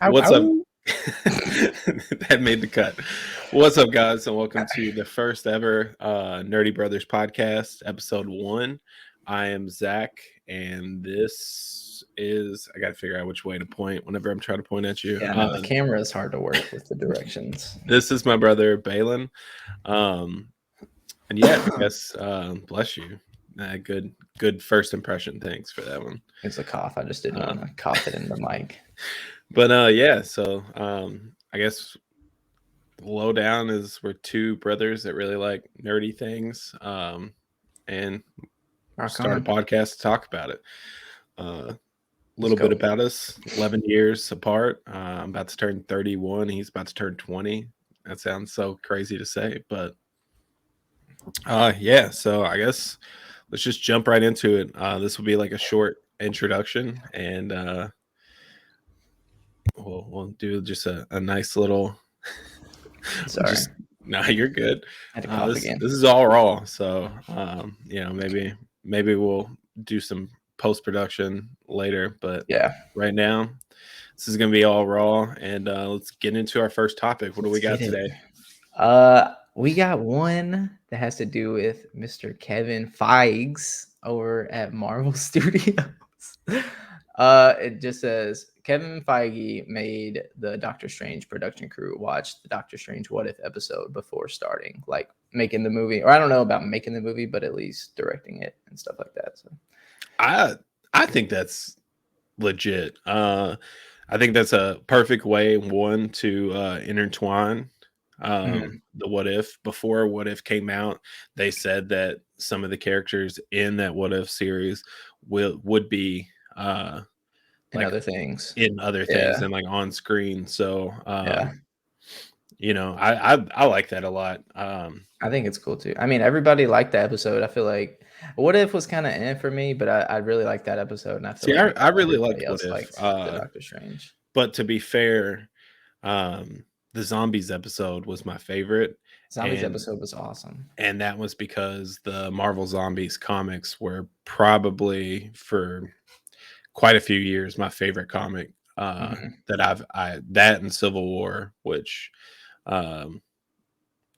What's up? Ow. That made the cut. What's up, guys, and welcome to the first ever Nerdy Brothers podcast, episode 1. I am Zach, and this is I got to figure out which way to point whenever I'm trying to point at you. Yeah, no, the camera is hard to work with the directions. This is my brother Balin, and yeah, I guess bless you. Good first impression. Thanks for that one. It's a cough. I just didn't want to cough it in the mic. But yeah, so I guess low down is we're two brothers that really like nerdy things, and start a podcast to talk about it. A little bit about us: 11 years apart. I'm about to turn 31. He's about to turn 20. That sounds so crazy to say, but yeah. So I guess let's just jump right into it. This will be like a short introduction, and we'll do just a nice little. Sorry. No, you're good. I had to cough again. This is all raw, so maybe we'll do some post production later. But yeah, right now this is gonna be all raw, and let's get into our first topic. What do we got today? We got one that has to do with Mr. Kevin Feige over at Marvel Studios. It just says Kevin Feige made the Doctor Strange production crew watch the Doctor Strange What If episode before starting, like making the movie. Or I don't know about making the movie, but at least directing it and stuff like that. So I think that's legit. I think that's a perfect way, one, to intertwine the What If. Before What If came out, they said that some of the characters in that What If series would be in other things and like on screen. So I like that a lot. I think it's cool too. I mean, everybody liked the episode. I feel like What If was kind of in for me, but I really liked that episode, and I feel I really liked What If. The Doctor Strange. But to be fair, the Zombies episode was my favorite. Zombies episode was awesome. And that was because the Marvel Zombies comics were probably for quite a few years my favorite comic that that and Civil War, which I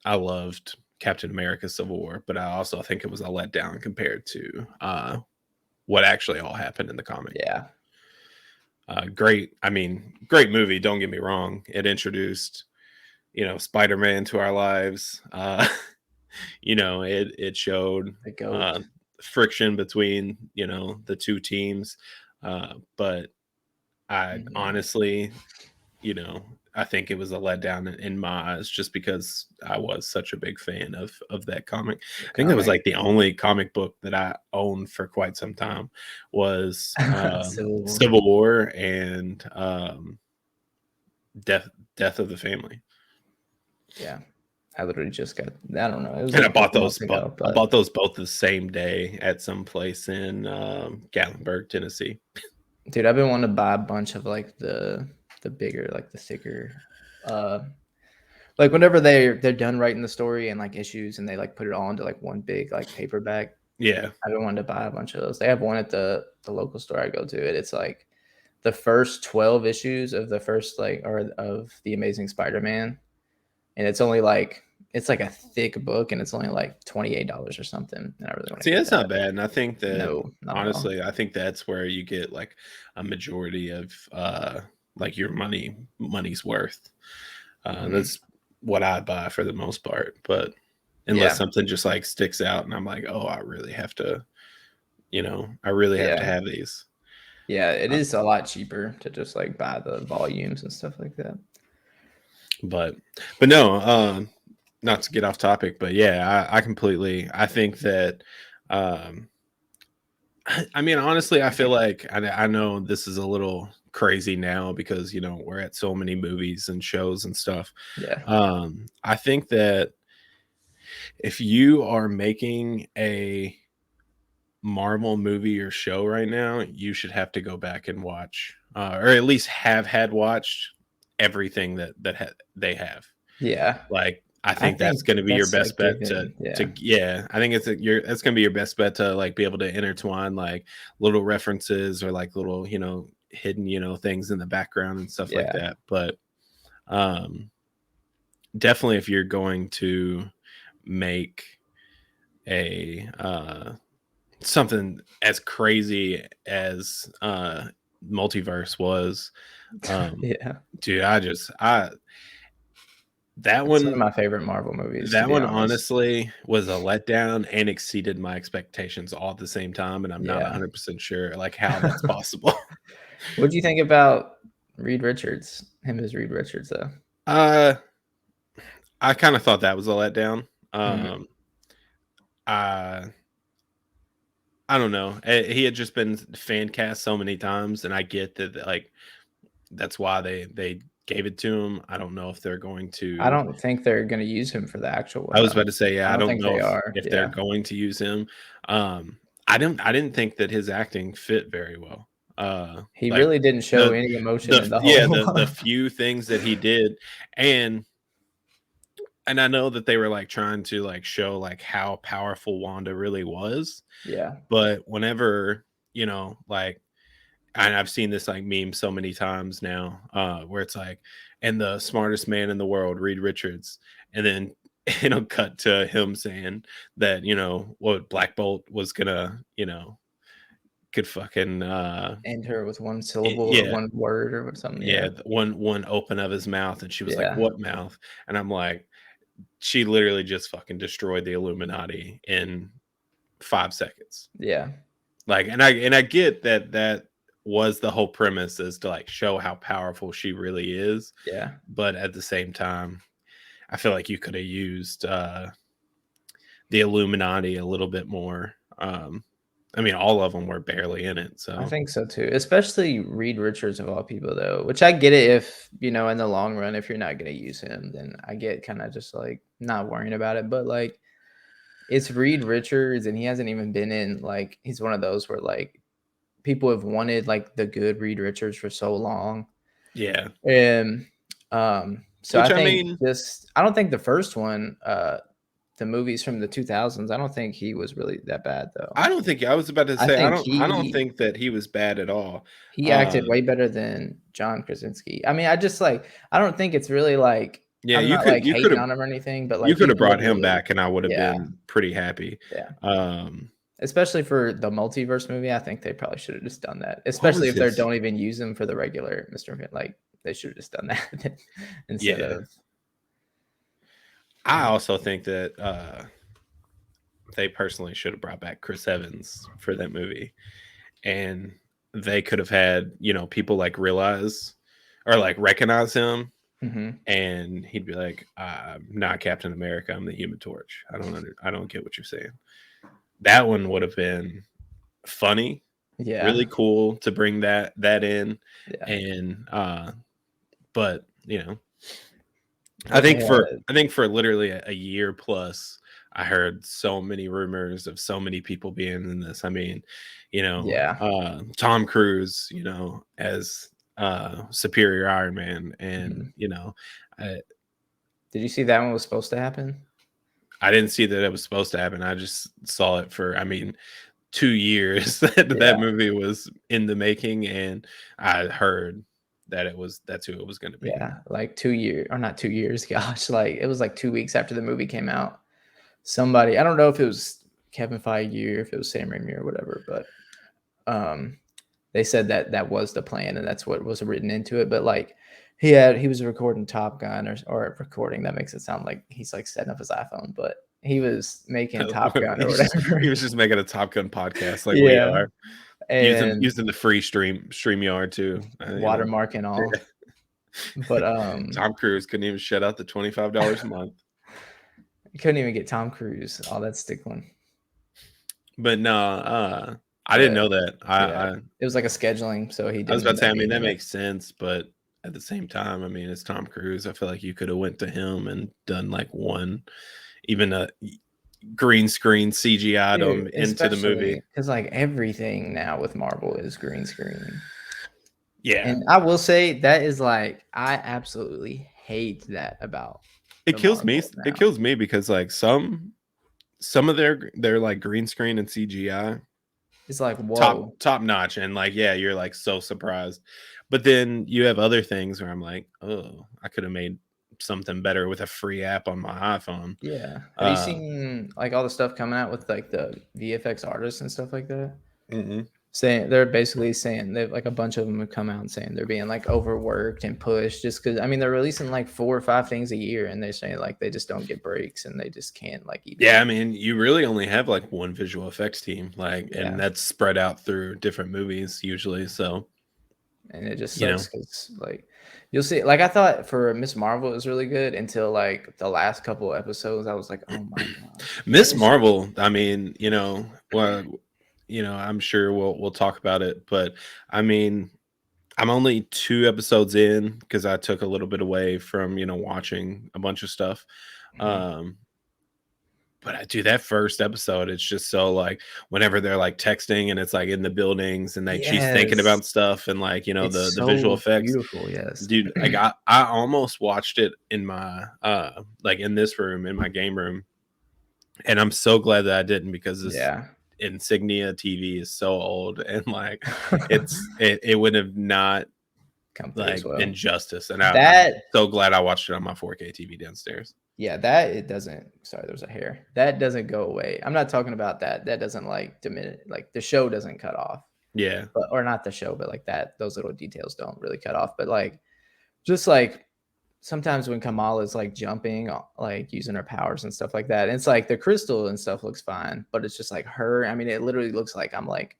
loved Captain America Civil War, but I also think it was a letdown compared to what actually all happened in the comic. Yeah. Great movie, don't get me wrong. It introduced Spider-Man to our lives. It showed friction between the two teams, but I honestly I think it was a letdown in my eyes, just because I was such a big fan of that comic. I think that was like the only comic book that I owned for quite some time was Civil War and Death of the Family. Yeah, I literally just got. I don't know. It was and I bought those. I bought those both the same day at some place in Gatlinburg, Tennessee. Dude, I've been wanting to buy a bunch of like the bigger, like the thicker, like whenever they're done writing the story and like issues, and they like put it all into like one big like paperback. Yeah, I've been wanting to buy a bunch of those. They have one at the local store I go to. It's like the first 12 issues of the first of the Amazing Spider-Man. And it's only like it's like a thick book, and it's only like $28 or something. And I really want to see. That's not bad, and I think that honestly, I think that's where you get like a majority of like your money's worth. That's what I buy for the most part. But unless something just like sticks out, and I'm like, oh, I really have to, I really have to have these. Yeah, it is a lot cheaper to just like buy the volumes and stuff like that. But no, not to get off topic, but yeah, I think that, I mean, honestly, I feel like I know this is a little crazy now because, we're at so many movies and shows and stuff. Yeah. I think that if you are making a Marvel movie or show right now, you should have to go back and watch, or at least have had watched everything that they have. Yeah, like I think that's going to be your best bet to I think that's going to be your best bet to like be able to intertwine like little references or like little hidden, things in the background and stuff like Yeah. that. But definitely, if you're going to make a something as crazy as multiverse was, Yeah. dude, I that It's one of one my favorite Marvel movies, to that be one honest. honestly was a letdown and exceeded my expectations all at the same time, and I'm not Yeah. 100% sure like how that's possible. What do you think about Reed Richards? Him as Reed Richards, though. uh I kind of thought that was a letdown. Mhm. I I don't know. He had just been fan cast so many times, and I get that like that's why they gave it to him. I don't know if they're going I to. don't think they're gonna use him for the actual I one, was though. about to say, yeah, I I don't don't think know they if are. if they're Yeah. going to use him. I didn't think that his acting fit very well. He Like really didn't show the any emotion the in the yeah whole the few things that he did, and I know that they were like trying to like show like how powerful Wanda really was, Yeah. but whenever like, and I've seen this like meme so many times now, where it's like, and the smartest man in the world, Reed Richards, and then cut to him saying that what Black Bolt was gonna could fucking Enter with one syllable or yeah, one word or something, yeah. yeah, one open of his mouth, and she was like, Yeah. what mouth? And I'm like, she literally just fucking destroyed the Illuminati in 5 seconds. Yeah. Like, and I get that was the whole premise, is to like show how powerful she really is, Yeah. but at the same time, I feel like you could have used the Illuminati a little bit more. I mean, all of them were barely in it, I so think so too, especially Reed Richards of all people, though, which I get it if, in the long run, if you're not gonna use him, then I get kinda just, like, not worrying about it, but, like, it's Reed Richards, and he hasn't even been in, like, he's one of those where, like, people have wanted, like, the good Reed Richards for so long, yeah. and, so I Which I think mean, just I don't think the first one, the movies from the 2000s, I don't think he was really that bad, though. I don't think I was about to I say think I don't think that he was bad at all. he Uh, acted way better than John Krasinski. I mean, I just, like I don't think it's really, like yeah, I'm you not, could like, you could hating have on him or anything, but, you like, could he's have brought him literally back, and I would have yeah, been pretty happy. yeah. Um, Especially for the multiverse movie, I think they probably should have just done that, what especially was if they his? don't even use him for the regular Mr. Like, they should have just done that instead Yeah, of I also think that they personally should have brought back Chris Evans for that movie, and they could have had people like realize or like recognize him, Mhm. and he'd be like, "I'm not Captain America. I'm the Human Torch. I don't get what you're saying." That one would have been funny, Yeah, really cool to bring that in, yeah. and but What they had I think for literally a year plus, I heard so many rumors of so many people being in this. I mean, yeah. Tom Cruise, as Superior Iron Man, and Mhm. I, Did you see that one was supposed to happen? I didn't see that it was supposed to happen. I just saw it for, I mean, 2 years that Yeah, movie was in the making, and I heard that that's who it was going to be. yeah, like 2 years or not 2 years, gosh, like, it was, like, 2 weeks after the movie came out. Somebody I don't know if it was Kevin Feige or if it was Sam Raimi or whatever, but, um, they said that that was the plan and that's what was written into it, but, like, he was recording Top Gun or recording, that makes it sound like he's, like, setting up his iPhone, but he was making Top Gun or He whatever. was just making a Top Gun podcast like we Yeah, are. and Using the free StreamYard too, watermark and all, but, Tom Cruise couldn't even shut out the $25 a month. you couldn't even get Tom Cruise, all that stickling, But no, I didn't but know that. yeah, it was like a scheduling, so he I was didn't about to end say, up I mean, being that in it. makes sense, but at the same time, I mean, it's Tom Cruise. I feel like you could have went to him and done like one, even a green screen CGI'd Dude, them into the movie. especially because like, everything now with Marvel is green screen, Yeah. and I will say that is, like I absolutely hate that about It the kills me. Marvel It now. kills me because like some of their like green screen and CGI It's like, whoa. top notch, and like, yeah, you're like so surprised. But then you have other things where I'm like, oh, I could have made something better with a free app on my iPhone. Yeah. Have you seen like all the stuff coming out with like the VFX artists and stuff like that? Mm-mm. Saying they're basically saying they've like a bunch of them have come out and saying they're being like overworked and pushed just because I mean they're releasing like 4 or 5 things a year and they're saying like they just don't get breaks and they just can't like Yeah, I even mean, you really only have like one visual effects team, like, and yeah. that's spread out through different movies usually. So, And it just you know, sucks because like you'll see like I thought for Miss Marvel it was really good until like the last couple episodes I was like oh my gosh what Miss is Marvel, I mean, well, I'm sure we'll talk about it, but I mean, I'm only 2 episodes in because I took a little bit away from, watching a bunch of stuff. Mhm. Um, but I do that first episode, it's just so like whenever they're like texting and it's like in the buildings and she's thinking Yes, about stuff and like, it's the visual so effects. beautiful. Yes. Dude, like I almost watched it in my like in this room, in my game room. And I'm so glad that I didn't because this Yeah. Insignia TV is so old and like it would have not Come through as like well. been justice. And I'm That so glad I watched it on my 4K TV downstairs. yeah, that it doesn't sorry, there's a hair. That doesn't go away. I'm not talking about that. That doesn't like diminish like the show doesn't cut off. Yeah. But or not the show, but like that those little details don't really cut off. But like just like sometimes when Kamala's like jumping, like using her powers and stuff like that, and it's like the crystal and stuff looks fine, but it's just like her. I mean, it literally looks like I'm like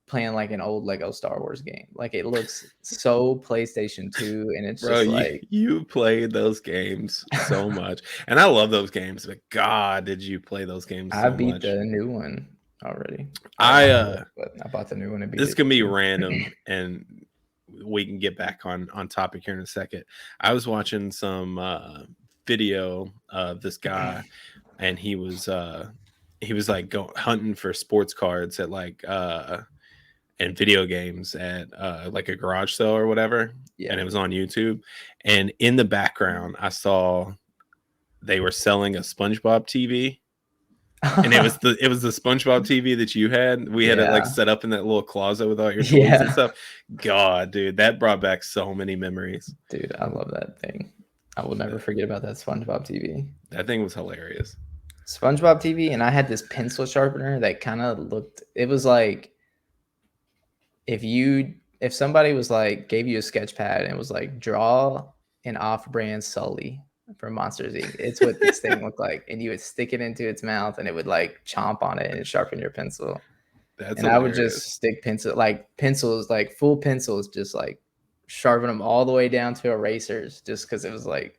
playing like an old Lego Star Wars game. Like it looks so PlayStation 2, and it's Bro, just you like you played those games so much. And I love those games, but God, did you play those games I so beat much. the new one already. I don't I know how, but I bought the new one and beat This it can be too. random and we can get back on topic here in a second. I was watching some video of this guy and he was like go hunting for sports cards at like and video games at like a garage sale or whatever, and Yeah. it was on YouTube, and in the background I saw they were selling a SpongeBob TV, and it was the SpongeBob TV that you had. We had it like Yeah. set up in that little closet with all your toys and Yeah. stuff. God, dude, that brought back so many memories. Dude, I love that thing. I will never forget about that SpongeBob TV. That thing was hilarious. SpongeBob TV, and I had this pencil sharpener that kind of looked. It was like if somebody was like gave you a sketch pad and was like draw an off-brand Sully from Monsters Inc. It's what this thing looked like, and you would stick it into its mouth, and it would like chomp on it and sharpen your pencil. That's And I would just hilarious. stick pencils, like full pencils, just like sharpen them all the way down to erasers, just because it was like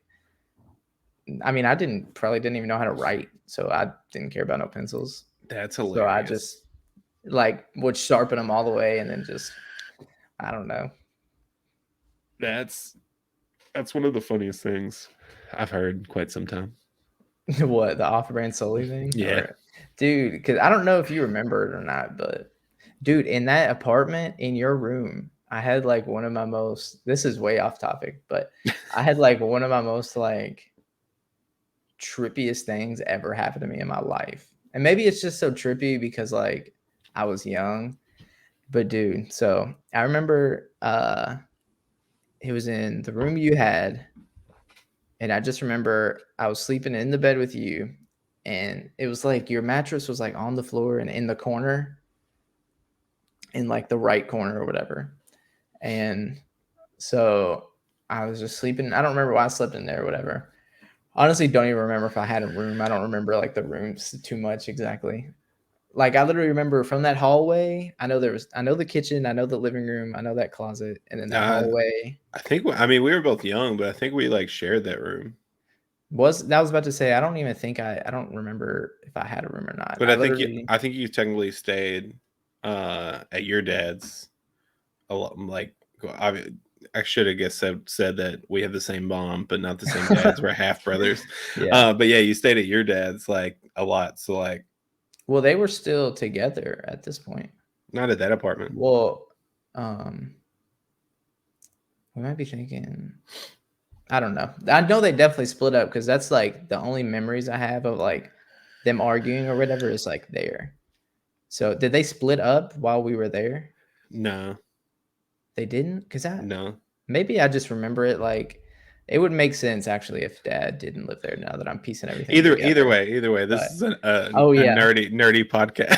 I mean, I didn't even know how to write, so I didn't care about no pencils. That's So I hilarious. just like would sharpen them all the way, and then just I don't know. That's that's one of the funniest things I've heard in quite some time. What the off-brand Sully thing, Yeah. or dude? Because I don't know if you remember it or not, but dude, in that apartment in your room, I had like one of my most. This is way off topic, but I had like one of my most like trippiest things ever happen to me in my life. And maybe it's just so trippy because like I was young. But dude, so I remember it was in the room you had, and I just remember I was sleeping in the bed with you, and it was like your mattress was like on the floor and in the corner, in like the right corner or whatever. And so I was just sleeping. I don't remember why I slept in there or whatever. Honestly, don't even remember if I had a room. I don't remember like the rooms too much exactly. Like I literally remember from that hallway. I know the kitchen, I know the living room, I know that closet, and then that Uh, hallway I think I mean we were both young, but I think we like shared that room. was about to say I don't even think I don't remember if I had a room or not. But I literally I think you technically stayed at your dad's a lot. Like I should have guess said that we have the same mom, but not the same dads. We're half brothers. yeah. But yeah, you stayed at your dad's like a lot. So like Well, they were still together at this point. not at that apartment. Well, um, we might be thinking. I don't know. I know they definitely split up because that's like the only memories I have of like them arguing or whatever is like there. So did they split up while we were there? No, They didn't, because I no. maybe I just remember it like it would make sense actually if Dad didn't live there. Now that I'm piecing everything together, Either way, this but is oh a yeah, nerdy podcast.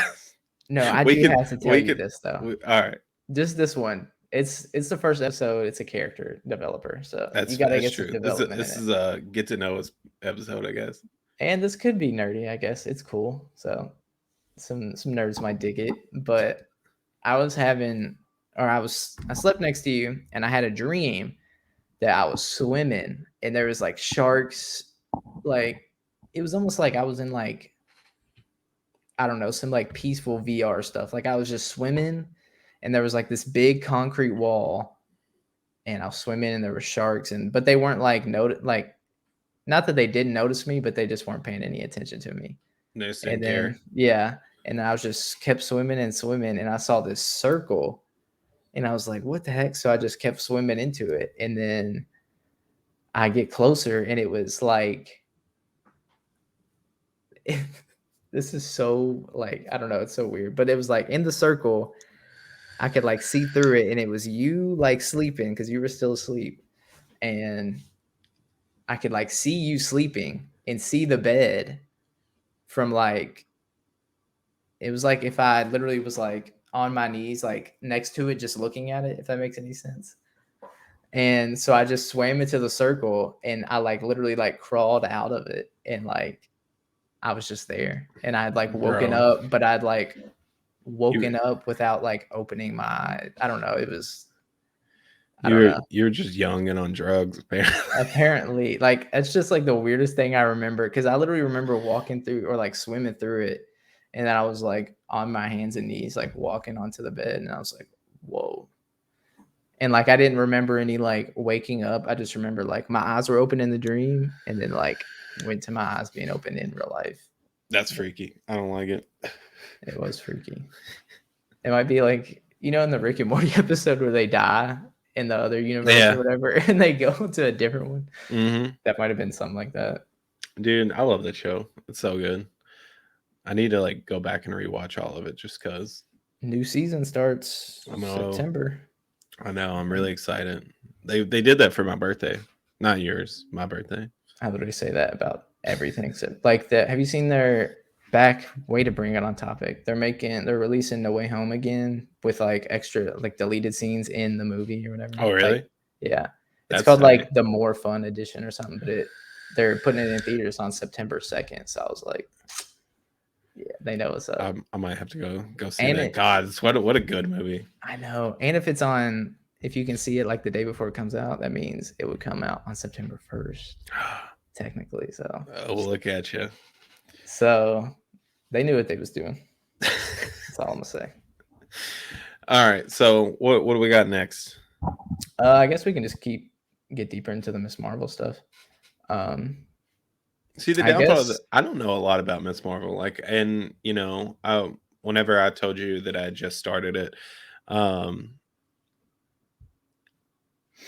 no, I we do can have to tell we you can this though. all right. Just this one. It's the first episode. It's a character developer, so you got to That's get some true. development in This it. is a get to know us episode, I guess. And this could be nerdy, I guess. It's cool. So some nerds might dig it. But I was having or I slept next to you and I had a dream that I was swimming and there was like sharks. Like it was almost like I was in like I don't know, some like peaceful VR stuff. Like I was just swimming and there was like this big concrete wall and I was swimming and there were sharks and but they weren't like not that they didn't notice me, but they just weren't paying any attention to me. No, just And didn't then care. yeah, and I was just kept swimming and swimming and I saw this circle and I was like, what the heck? So I just kept swimming into it and then I get closer and it was like this is so like I don't know, it's so weird, but it was like in the circle I could like see through it and it was you like sleeping because you were still asleep and I could like see you sleeping and see the bed from like it was like if I literally was like on my knees like next to it just looking at it if that makes any sense. And so I just swam into the circle and I like literally like crawled out of it and like I was just there and I had like woken Bro. up but I'd like You woken up without like opening my eyes. I don't know, it was I don't know. you're just young and on drugs, apparently. Apparently, like it's just like the weirdest thing I remember because I literally remember walking through or like swimming through it, and then I was like on my hands and knees, like walking onto the bed, and I was like, "Whoa!" And like I didn't remember any like waking up. I just remember like my eyes were open in the dream, and then like went to my eyes being open in real life. That's freaky. I don't like it. It was freaky. It might be like in the Rick and Morty episode where they die in the other universe or Yeah. whatever, and they go to a different one. Mm-hmm. That might have been something like that. Dude, I love that show. It's so good. I need to like go back and rewatch all of it just because New season starts I know September. I know I'm really excited. They did that for my birthday. Not yours, my birthday. I literally say that about everything except like that. Have you seen their back way to bring it on topic? They're releasing No Way Home again with like extra like deleted scenes in the movie or whatever. Oh Like really? yeah. It's That's called like tight. the More Fun edition or something, but they're putting it in theaters on September 2nd. So I was like, yeah, they know what's up. I might have to go see And that. God, what a good movie. I know. And if you can see it like the day before it comes out, that means it would come out on September 1st, technically. So, Oh, look at you. so they knew what they was doing. That's all I'm gonna say. All right. So what do we got next? I guess we can just get deeper into the Miss Marvel stuff. See, the I downfall guess I don't know a lot about Miss Marvel. Like, and whenever I told you that I had just started it, um,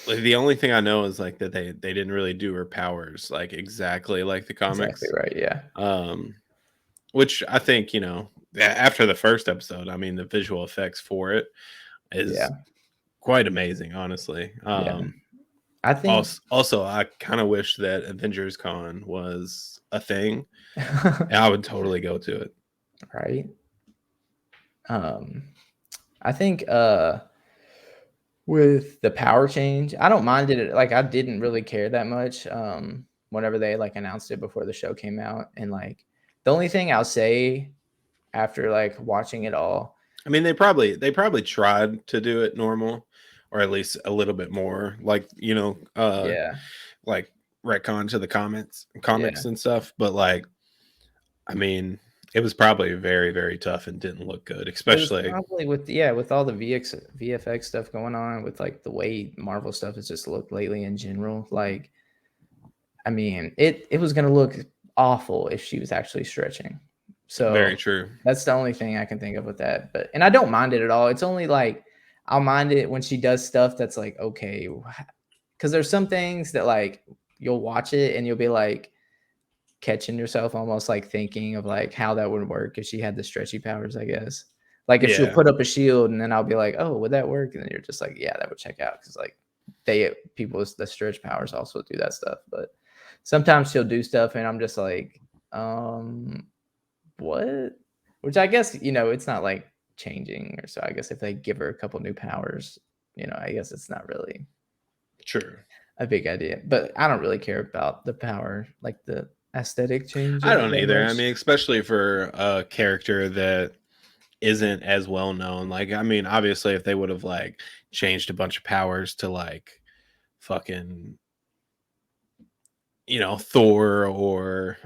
like the only thing I know is like that they didn't really do her powers like exactly like the exactly comics. right. Yeah, Um, which I think after the first episode, I mean the visual effects for it is yeah, quite amazing, honestly. yeah. I think Also, I kind of wish that Avengers Con was a thing. And I would totally go to it. right. Um, I think with the power change, I don't mind it. Like I didn't really care that much. Whenever they like announced it before the show came out, and like the only thing I'll say after like watching it all, I mean, they probably tried to do it normal, or at least a little bit more, like yeah, like retcon to the yeah, comics and stuff. But like, I mean, it was probably very very tough and didn't look good, it was especially probably with all the VFX stuff going on, with like the way Marvel stuff has just looked lately in general. Like, I mean, it was gonna look awful if she was actually stretching. very So true. that's the only thing I can think of with that. But and I don't mind it at all. It's only like I'll mind it when she does stuff that's like okay, because there's some things that like you'll watch it and you'll be like catching yourself almost like thinking of like how that would work if she had the stretchy powers, I guess. Like, if she'll Yeah. put up a shield and then I'll be like, "Oh, would that work?" And then you're just like, "Yeah, that would check out," because like people with the stretch powers also do that stuff. But sometimes she'll do stuff and I'm just like, what? Which I guess, it's not like changing, or so I guess if they give her a couple new powers, I guess it's not really Sure. a big idea. But I don't really care about the power, like the aesthetic change I of it don't that either. I much. mean, especially for a character that isn't as well known. Like, I mean, obviously, if they would have like changed a bunch of powers to like fucking, Thor or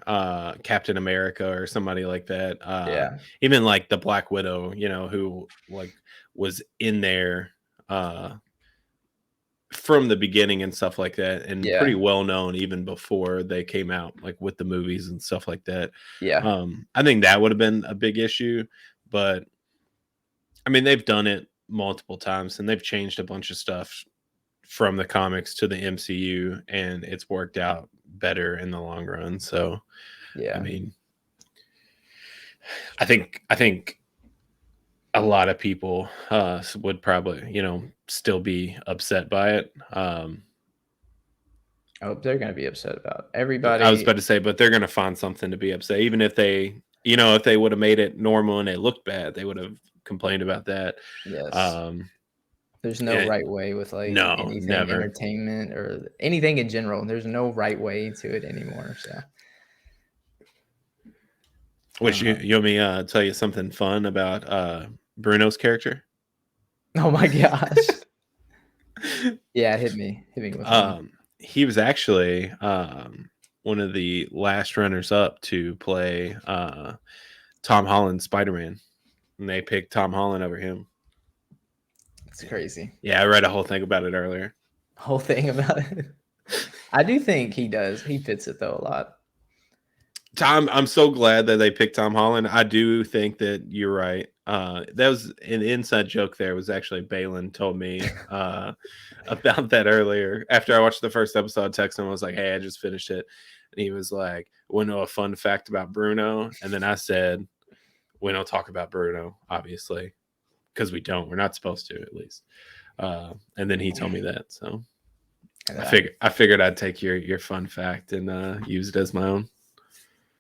Captain America or somebody like that, Yeah. even like the Black Widow, who like was in there from the beginning and stuff like that, and pretty Yeah. well known even before they came out, like with the movies and stuff like that. Yeah. I think that would have been a big issue, but I mean, they've done it multiple times and they've changed a bunch of stuff from the comics to the MCU, and it's worked out better in the long run. So, I Yeah. mean, I think a lot of people would probably, still be upset by it. Oh, they're gonna be upset about I was everybody. about to say, but they're going to find something to be upset, even if they, if they would have made it normal and it looked bad, they would have complained about that. Yes. Um, There's no and right way with like no, anything never. entertainment or anything in general. There's no right way to it anymore. So, Which you want me tell you something fun about Bruno's character? oh my gosh. Yeah, hit me with one. He was actually one of the last runners up to play Tom Holland's Spider-Man, and they picked Tom Holland over him. It's crazy. Yeah, I read a whole thing about it earlier. Whole thing about it. I do think he does. He fits it though a lot. Tom, I'm so glad that they picked Tom Holland. I do think that you're right. That was an inside joke. There was actually Balin told me about that earlier. After I watched the first episode, I texted him. I was like, "Hey, I just finished it," and he was like, "We know a fun fact about Bruno." And then I said, "We don't talk about Bruno, obviously, because we don't. We're not supposed to, at least." And then he told me that. So I figured I'd take your fun fact and use it as my own.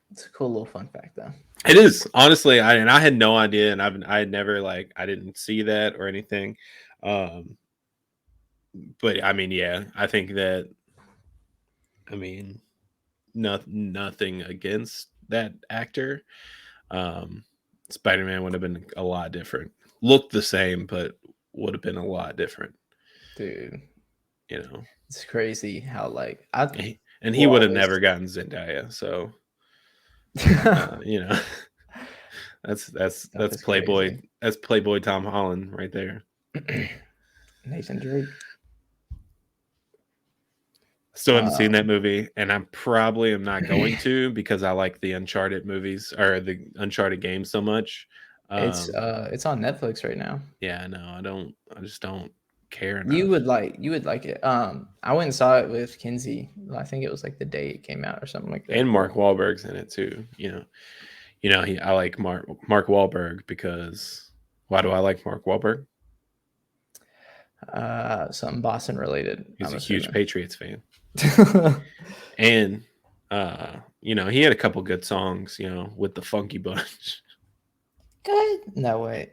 It's a cool little fun fact though. It is, honestly. I had no idea, and I had never like I didn't see that or anything. Um, but I mean, yeah, I think that I mean nothing against that actor. Um, Spider-Man would have been a lot different. Looked the same, but would have been a lot different. Dude, You know, it's crazy how like I and he will would have always never gotten Zendaya. So you know, stuff that's is crazy. Playboy. That's Playboy Tom Holland right there. Nathan Drake. Still haven't seen that Um, movie, and I probably am not going to because I like the Uncharted movies or the Uncharted games so much. Um, it's on Netflix right now. yeah, no, I don't. I just don't care You enough. would like it. I went and saw it with Kinsey. I think it was like the day it came out or something like And that. Mark Wahlberg's in it too. I like Mark Wahlberg because why do I like Mark Wahlberg? Something Boston related, He's I'm a huge assuming. Patriots fan, and he had a couple good songs, with the Funky Bunch. Good. No, wait.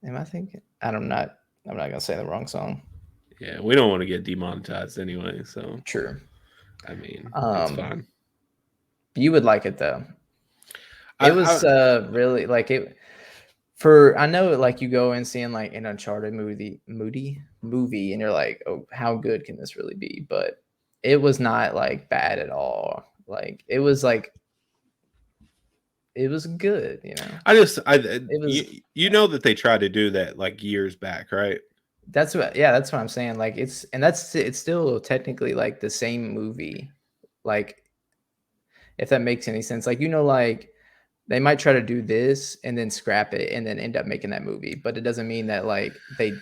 Am I thinking? I'm not gonna say the wrong song. Yeah, we don't want to get demonetized anyway, so True. I mean it's Um, fine. you would like it though. I, It was I really like it for I know like you go and seeing like an Uncharted movie and you're like, oh, how good can this really be? But it was not like bad at all. It was good, you know. I just It was you know that they tried to do that like years back, right? that's what I'm saying. Like it's still technically like the same movie. Like if that makes any sense. Like like they might try to do this and then scrap it and then end up making that movie, but it doesn't mean that like they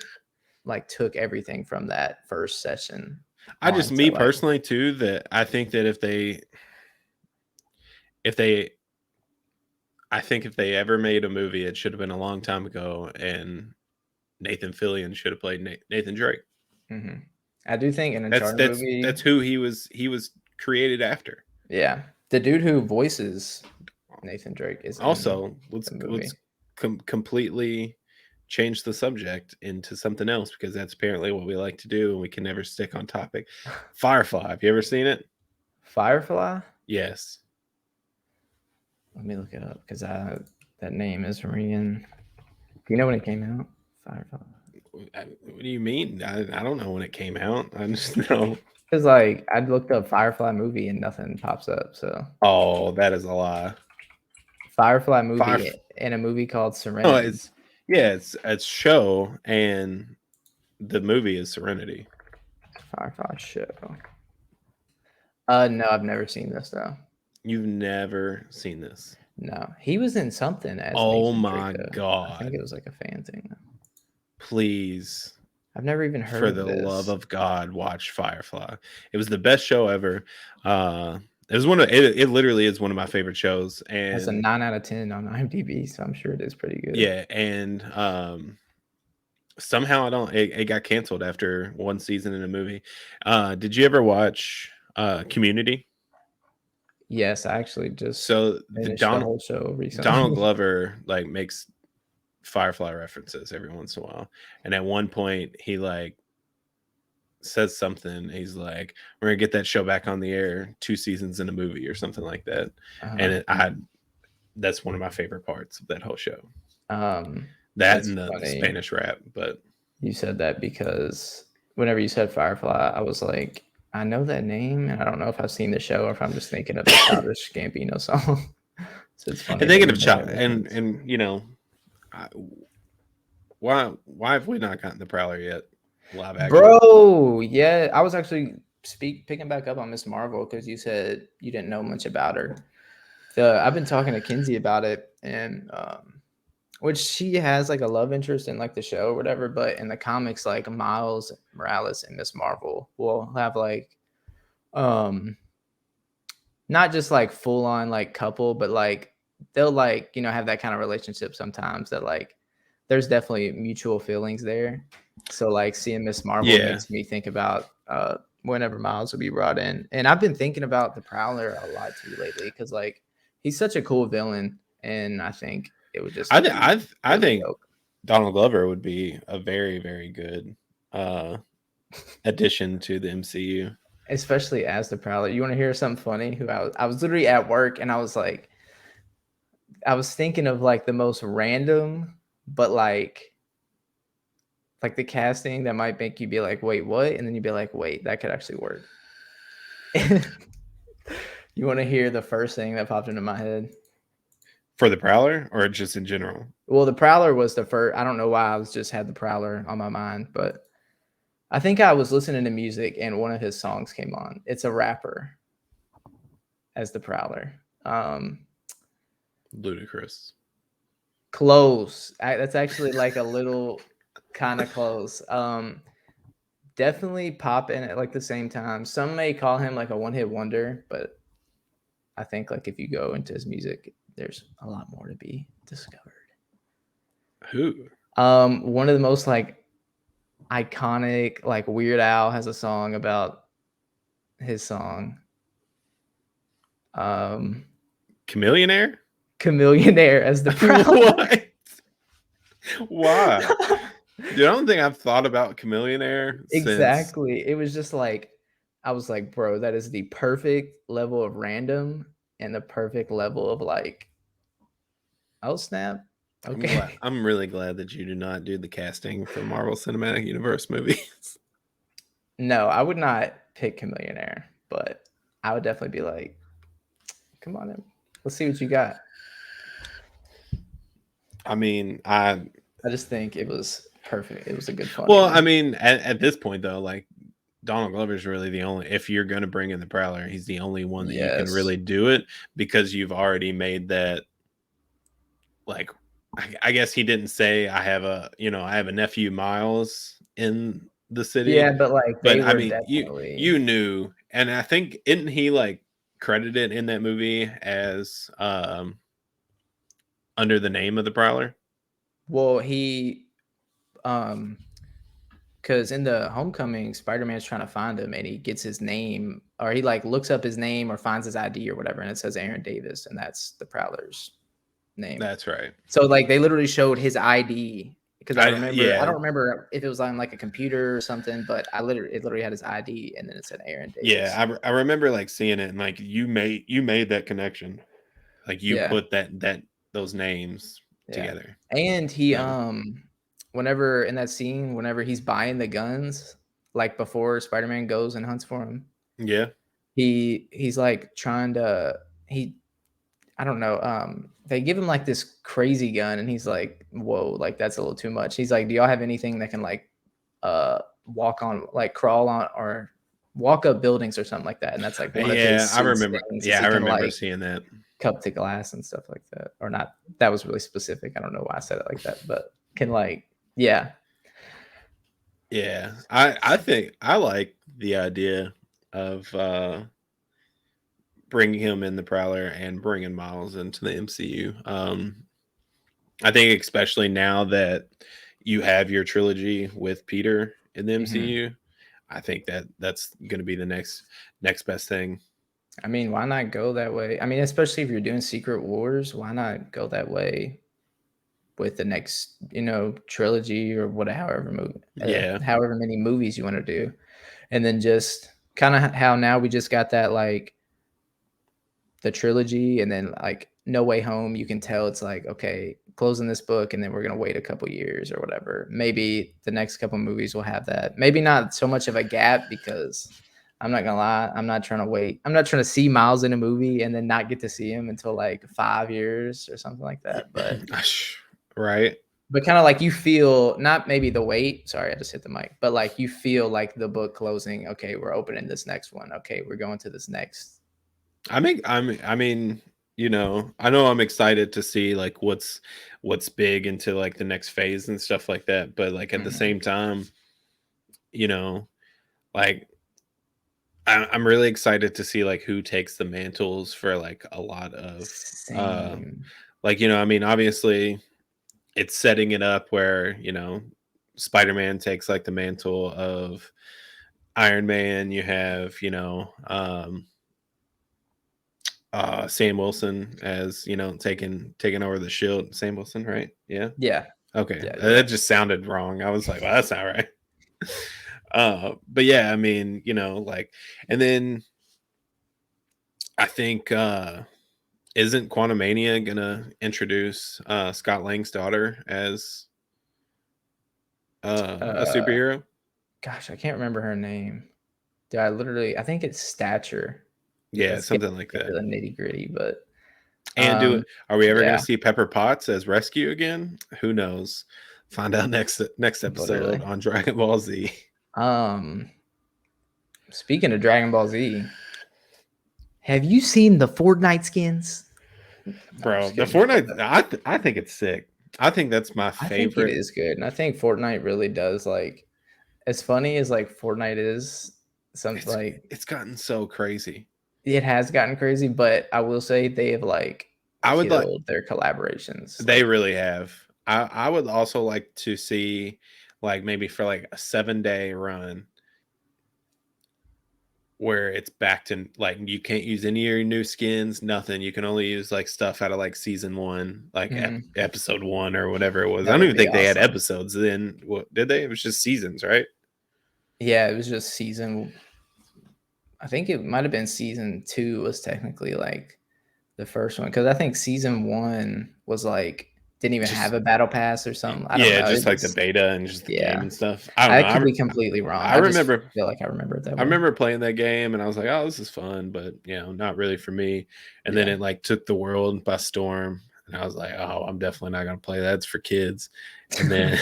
like took everything from that first session I just on to me like personally too that I think that if they I think if they ever made a movie, it should have been a long time ago, and Nathan Fillion should have played Nathan Drake. Mm-hmm. I do think an That's Uncharted that's movie. that's who he was. He was created after. Yeah, the dude who voices Nathan Drake is in Also, let's the movie. let's completely change the subject into something else because that's apparently what we like to do, and we can never stick on topic. Firefly. Have you ever seen it? Firefly. Yes. Let me look it up because that name is ringing. Do you know when it came out? Firefly. What do you mean? I don't know when it came out. I just know. Because like I looked up Firefly movie and nothing pops up. So Oh, that is a lie. Firefly Fire. movie and a movie called No, Serenity. it's show, and the movie is Serenity. Firefly show. No, I've never seen this though. You've never seen this. No, he was in something as Oh Nathan Drake my though. I think God. it was like a fan thing. Please, I've never even heard for of the love this. of God, watch Firefly. It was the best show ever. It was one of it literally is one of my favorite shows. That's a And 9 out of 10 on IMDb, so I'm sure it is pretty good. yeah, and somehow it got canceled after one season in a movie. Did you ever watch Community? Yes, I actually just So finished the whole show Donald recently. Glover like makes Firefly references every once in a while, and at one point he like says something. He's like, "We're gonna get that show back on the air 2 seasons in a movie or something like that," and that's one of my favorite parts of that whole show. That That's and the funny. Spanish rap, but You said that because whenever you said Firefly, I was like, I know that name, and I don't know if I've seen the show or if I'm just thinking of the Childish Gambino song. So it's funny and that thinking you of made child that reference. and I, why have we not gotten the Prowler yet? Live action. Bro, yeah, I was actually picking back up on Miss Marvel because you said you didn't know much about her. I've been talking to Kinsey about it, and which she has like a love interest in like the show or whatever, but in the comics, like Miles Morales and Miss Marvel will have like um not just like full on like couple, but like they'll like, have that kind of relationship sometimes that like there's definitely mutual feelings there. So like seeing Miss Marvel Yeah, makes me think about whenever Miles will be brought in. And I've been thinking about the Prowler a lot too lately because like he's such a cool villain, and I think it would just be I really think dope. Donald Glover would be a very very good uh addition to the MCU. Especially as the Prowler. You want to hear something funny? I was literally at work and I was like, I was thinking of like the most random, but like the casting that might make you be like, wait, what? And then you'd be like, wait, that could actually work. You want to hear the first thing that popped into my head? For the Prowler or just in general? Well, the Prowler was the first. I don't know why I was just had the Prowler on my mind, but I think I was listening to music and one of his songs came on. It's a rapper as the Prowler. Ludicrous. Close. That's actually like a little kind of close. Definitely pop in at like the same time. Some may call him like a one-hit wonder, but I think like if you go into his music, there's a lot more to be discovered. Who? One of the most like iconic, like Weird Al has a song about his song. Chameleonaire? Chameleonaire as the Prowler. What? Why? Dude, I don't think I've thought about Chameleonaire since. Exactly. It was just like I was like, bro, that is the perfect level of random and the perfect level of like, oh snap. Okay. I'm really glad that you do not do the casting for Marvel Cinematic Universe movies. No, I would not pick Chameleonaire, but I would definitely be like, come on in. Let's see what you got. I mean, I just think it was perfect. It was a good fun well, I one. mean, at this point though, like Donald Glover's really the only. If you're going to bring in the Prowler, he's the only one that you can Yes. really do it because you've already made that. Like, I guess he didn't say I have a nephew Miles in the city, Yeah, but like they but I were mean, you definitely knew, and I think isn't he like credited in that movie as under the name of the Prowler? Well, he because in the Homecoming, Spider-Man's trying to find him, and he gets his name, or he like looks up his name or finds his ID or whatever, and it says Aaron Davis, and that's the Prowler's name. That's right. So like they literally showed his ID because I Yeah, don't remember if it was on like a computer or something, but it literally had his ID, and then it said Aaron Davis. I remember like seeing it, and like you made that connection, like you Yeah, put those names yeah, together. and he So whenever in that scene, whenever he's buying the guns, like before Spider-Man goes and hunts for him, yeah, he's like trying to he I don't know. They give him like this crazy gun, and he's like, "Whoa, like that's a little too much." He's like, "Do y'all have anything that can like, walk on, like crawl on, or walk up buildings or something like that?" And that's like one of his yeah. I suits remember. things is Yeah, he I can remember like seeing that. cup to glass and stuff like that, or not. That was really specific. I don't know why I said it like that, but can like, yeah, Yeah, I think I like the idea of bringing him in the Prowler and bringing Miles into the MCU. I think especially now that you have your trilogy with Peter in the hmm. MCU, I think that's going to be the next best thing. I mean, why not go that way? I mean, especially if you're doing Secret Wars, why not go that way with the next, trilogy or whatever, Yeah, however many movies you want to do, and then just kind of how now we just got that like the trilogy, and then like No Way Home, you can tell it's like okay, closing this book, and then we're gonna wait a couple years or whatever. Maybe the next couple movies will have that. Maybe not so much of a gap because. I'm not gonna lie. I'm not trying to wait. I'm not trying to see Miles in a movie and then not get to see him until like 5 years or something like that. right. But kind of like you feel not maybe the wait. Sorry, I just hit the mic. But like you feel like the book closing. Okay, we're opening this next one. Okay, we're going to this next. I mean, I know I'm excited to see like what's big into like the next phase and stuff like that. But like at the Mhm. same time, you know, like I'm really excited to see like who takes the mantles for like a lot of uh Same. like I mean obviously it's setting it up where Spider-Man takes like the mantle of Iron Man. You have Sam Wilson as taking over the shield. Sam Wilson, right? Yeah. Yeah. Okay, Yeah. that Yeah. just sounded wrong. I was like, well, that's not right. But yeah, I mean, like, and then I think isn't Quantumania gonna introduce Scott Lang's daughter as a Uh, superhero? gosh, I can't remember her name. Dude, I think it's Stature. Yeah, Let's get something like into that. the nitty gritty, but And are we ever gonna yeah, see Pepper Potts as Rescue again? Who knows? Find out next episode literally. on Dragon Ball Z. Um, Speaking of Dragon Ball Z, have you seen the Fortnite skins? No, I'm Bro, just the kidding. Fortnite, I think it's sick. I think that's my I think it favorite. is good, and I think Fortnite really does like as funny as like Fortnite is. Some It's like it's gotten so crazy. it has gotten crazy, but I will say they have like I would like killed their collaborations. They Like, really have. I would also like to see like maybe for like a 7-day run where it's back to like you can't use any of your new skins, nothing. You can only use like stuff out of like season one, like mhm, episode one or whatever it was. I that don't would even be think they had awesome. episodes then. What did they? It was just seasons, right? Yeah, it was just season. I think it might have been season two was technically like the first one because I think season one was like didn't even have Just a battle pass or something. I don't yeah, know. just It like the was beta and just the game yeah. and stuff. I don't I know. could be completely wrong. I I just remember feel like I remember it that I way. remember playing that game and I was like, "Oh, this is fun," but not really for me. And then Yeah. it like took the world by storm, and I was like, "Oh, I'm definitely not gonna play that. It's for kids." And then,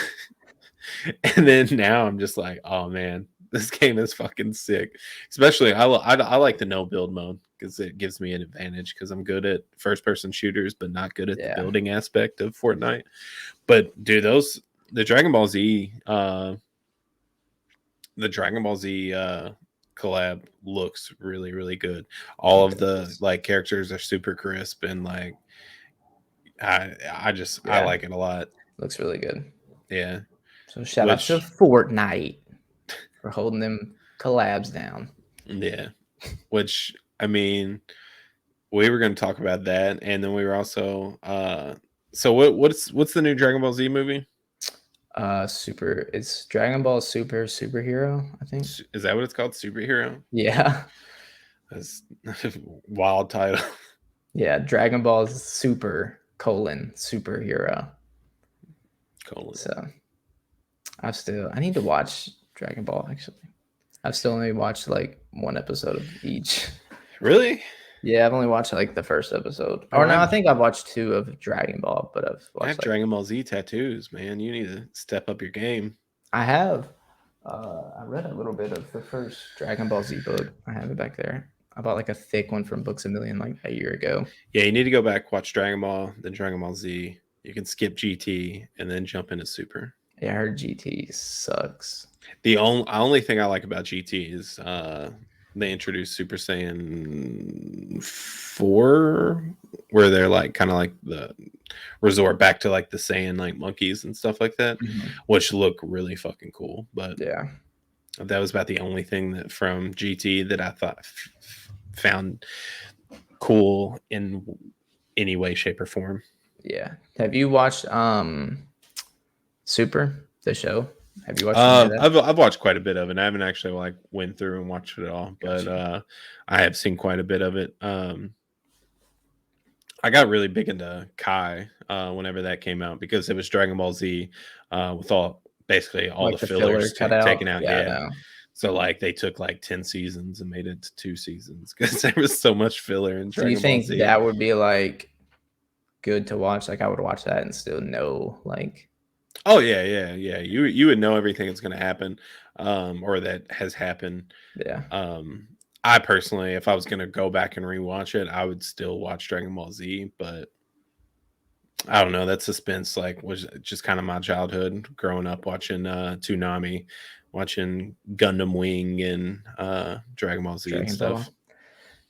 and then now I'm just like, "Oh man, this game is fucking sick." Especially, I like the no build mode because it gives me an advantage because I'm good at first person shooters, but not good at the Yeah. building aspect of Fortnite. But dude, the Dragon Ball Z the Dragon Ball Z collab looks really really good. All It of the does. like characters are super crisp and like I Yeah, like it a lot. looks really good. Yeah. So shout out to Which Fortnite for holding them collabs down. yeah. Which I mean, we were going to talk about that, and then we were also so what's the new Dragon Ball Z movie? Super. It's Dragon Ball Superhero, I think. Is that what it's called? Superhero? Yeah. That's wild title. Yeah, Dragon Ball Super colon superhero. Colon. So I need to watch Dragon Ball actually. I've still only watched like one episode of each. Really? Yeah, I've only watched like the first episode. Oh, Or no, I think I've watched two of Dragon Ball, but I've I watched have like Dragon Ball Z tattoos, man. You need to step up your game. I have. I read a little bit of the first Dragon Ball Z book. I have it back there. I bought like a thick one from Books a Million like a year ago. Yeah, you need to go back, watch Dragon Ball, then Dragon Ball Z. You can skip GT and then jump into Super. Yeah, I heard GT sucks. The only thing I like about GT is they introduced Super Saiyan 4, where they're like kind of like the resort back to like the Saiyan like monkeys and stuff like that, which look really fucking cool. But Yeah, that was about the only thing that from GT that I thought found cool in any way, shape, or form. yeah. Have you watched Super, the show? Have you watched any of that? I've watched quite a bit of it. I haven't actually like went through and watched it all, but Gotcha. I have seen quite a bit of it. I got really big into Kai whenever that came out because it was Dragon Ball Z with basically all the Like the filler fillers cut taken out. out. Yeah, I Yeah, know. so like they took like 10 seasons and made it to 2 seasons because there was so much filler in Do you Dragon Ball think Z. that would be like good to watch? Like I would watch that and still know like Oh yeah. You would know everything that's going to happen, or that has happened. yeah. I personally, if I was going to go back and rewatch it, I would still watch Dragon Ball Z, but I don't know. That suspense like was just kind of my childhood growing up watching Toonami, watching Gundam Wing and Dragon Ball Z and Dragon Ball. stuff.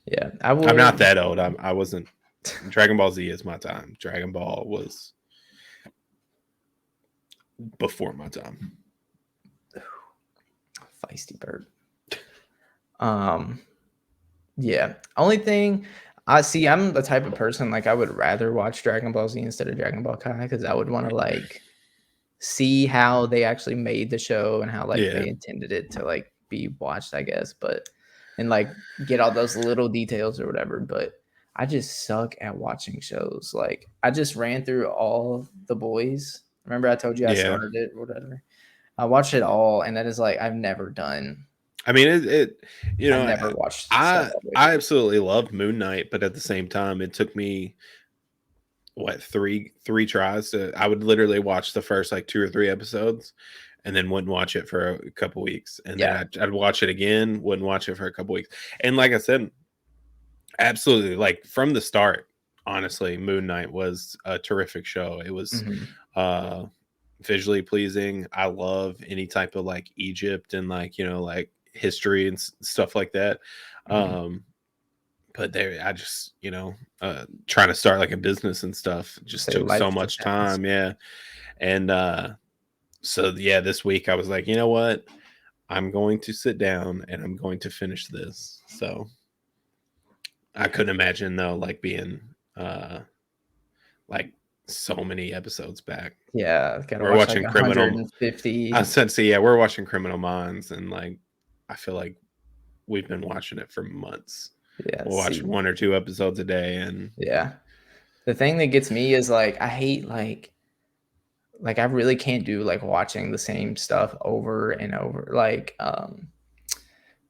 Yeah, I I'm not would. that old. I wasn't. Dragon Ball Z is my time. Dragon Ball was before my time. Feisty bird. Um, yeah. Only thing I see, I'm the type of person like I would rather watch Dragon Ball Z instead of Dragon Ball Kai because I would want to like see how they actually made the show and how like Yeah, they intended it to like be watched, I guess, but and like get all those little details or whatever. But I just suck at watching shows. Like I just ran through all the boys. Remember I told you I yeah. started it or whatever. I watched it all, and that is like I've never done. I mean, you I've know, never watched stuff I all the way I through. absolutely love Moon Knight, but at the same time, it took me what three tries to. I would literally watch the first like 2 or 3 episodes, and then wouldn't watch it for a couple weeks, and then Yeah. I'd watch it again, wouldn't watch it for a couple weeks, and like I said, absolutely, like from the start, honestly, Moon Knight was a terrific show. It was Mhm. uh visually pleasing. I love any type of like Egypt and like, like history and stuff like that. Mhm. Um but there I just, trying to start like a business and stuff just Say took so life just much happens. time, yeah. And so yeah, this week I was like, you know what? I'm going to sit down and I'm going to finish this. So I couldn't imagine though like being uh like so many episodes back. Yeah, gotta We're watch like watching Criminal. I 150. said, "See, yeah, we're watching Criminal Minds, and like, I feel like we've been watching it for months. Yeah, We'll watch see. 1 or 2 episodes a day, and Yeah. The thing that gets me is like I hate like I really can't do like watching the same stuff over and over. Like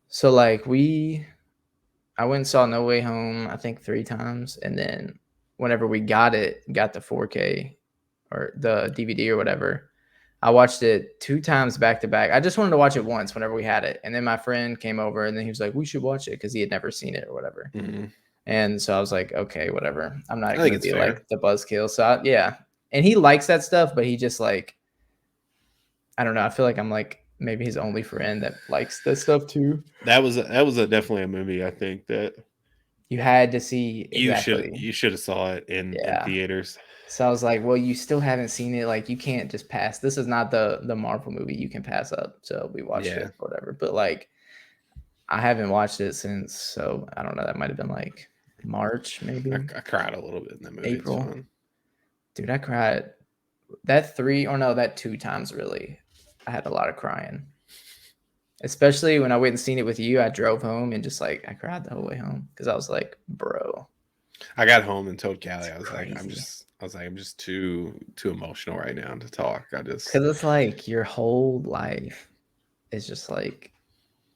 so like I went and saw No Way Home I think 3 times, and then whenever we got the 4K or the DVD or whatever, I watched it 2 times back to back. I just wanted to watch it once whenever we had it. And then my friend came over and then he was like, we should watch it because he had never seen it or whatever. mhm. And so I was like, okay, whatever. I'm not I going think to it's be like fair. the buzzkill. So yeah. And he likes that stuff, but he just like, I don't know. I feel like I'm like maybe his only friend that likes this stuff too. That was definitely a movie. I think that You had to see you should exactly. you should have saw it in Yeah. theaters. So I was like, well, you still haven't seen it. Like, you can't just pass. This is not the Marvel movie you can pass up. So we watched Yeah, it or whatever. But like, I haven't watched it since. So I don't know. That might have been like March, maybe I cried a little bit in that movie. It's April. fun. Dude, I cried that 3 or no, that 2 times really. I had a lot of crying. Especially when I went and seen it with you. I drove home and just like I cried the whole way home because I was like, bro, I got home and told Callie, it's crazy. I'm just too emotional right now to talk. Because it's like your whole life is just like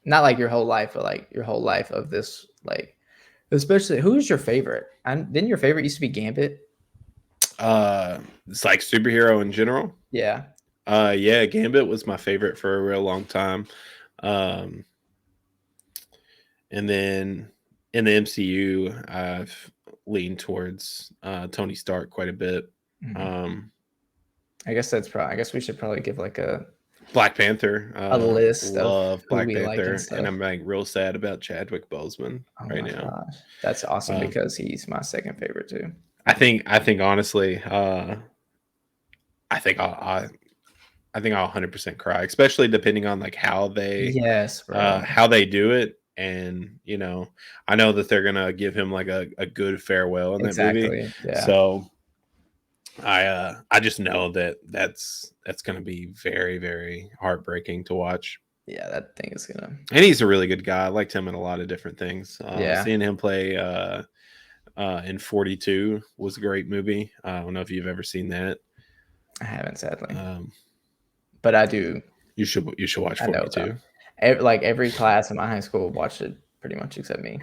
not like your whole life, but like your whole life of this like. Especially, who's your favorite? And didn't your favorite used to be Gambit? It's like superhero in general. Yeah. Yeah, Gambit was my favorite for a real long time. Um, and then in the MCU, I've leaned towards Tony Stark quite a bit. Mhm. Um, I guess that's probably. I guess we should probably give like Black Panther, a list of love who Black we like and Panther, and stuff. I'm like real sad about Chadwick Boseman Oh right my now. gosh, that's awesome Um, because he's my second favorite too. I think honestly, I think I think I'll 100% cry, especially depending on like Yes, bro. how they do it. And I know that they're gonna give him like a good farewell in that movie. Exactly. Yeah. So I just know that that's gonna be very, very heartbreaking to watch. Yeah, that thing is gonna. And he's a really good guy. I liked him in a lot of different things. Yeah, Seeing him play in 42 was a great movie. I don't know if you've ever seen that. I haven't sadly, Um, but I do. you should watch I know about 42. it. Like every class in my high school watched it pretty much except me.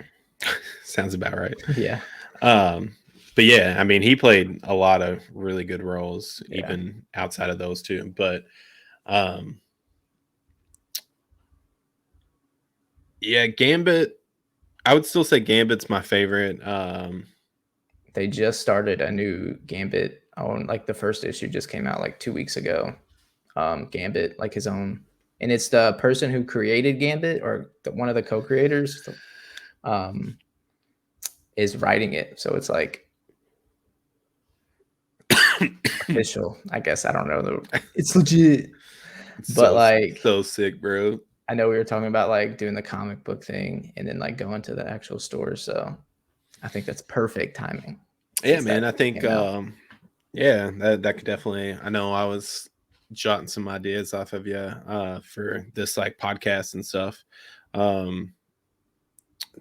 Sounds about right. Yeah. Um, but yeah, I mean, he played a lot of really good roles, Yeah. even outside of those two. But um, yeah, Gambit. I would still say Gambit's my favorite. They just started a new Gambit on like the first issue just came out like 2 weeks ago. Gambit, like his own, and it's the person who created Gambit or one of the co-creators um, is writing it. So it's like official, I guess. I don't know. It's legit. it's But like, so sick, bro. I know we were talking about like doing the comic book thing and then like going to the actual store. So I think that's perfect timing Yeah, since that man. I just think came out. yeah, that could definitely. I know I was jotting some ideas off of you for this like podcast and stuff. Um,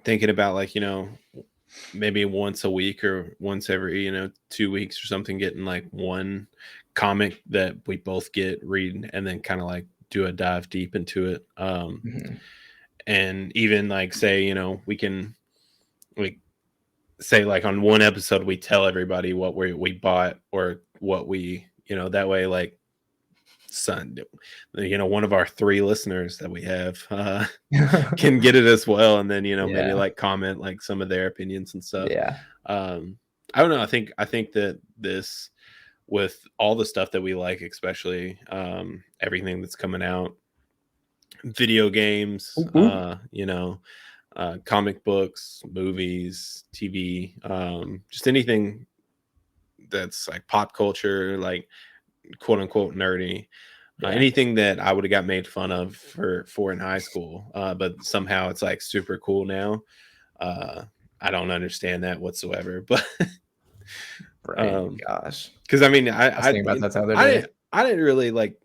thinking about like maybe once a week or once every 2 weeks or something, getting like one comic that we both read, and then kind of like do a dive deep into it. Mhm. And even like say we can like say like on one episode we tell everybody what we bought or what we that way like son one of our 3 listeners that we have can get it as well, and then maybe Yeah. like comment like some of their opinions and stuff. Yeah. um I don't know, I think that this, with all the stuff that we like, especially everything that's coming out, video games, Oop, oop. comic books, movies, TV, just anything that's like pop culture, like quote unquote nerdy. Yeah. Anything that I would have got made fun of for in high school, but somehow it's like super cool now. Uh, I don't understand that whatsoever. But Right. Gosh. because I mean, I was thinking about that the other day. I didn't really like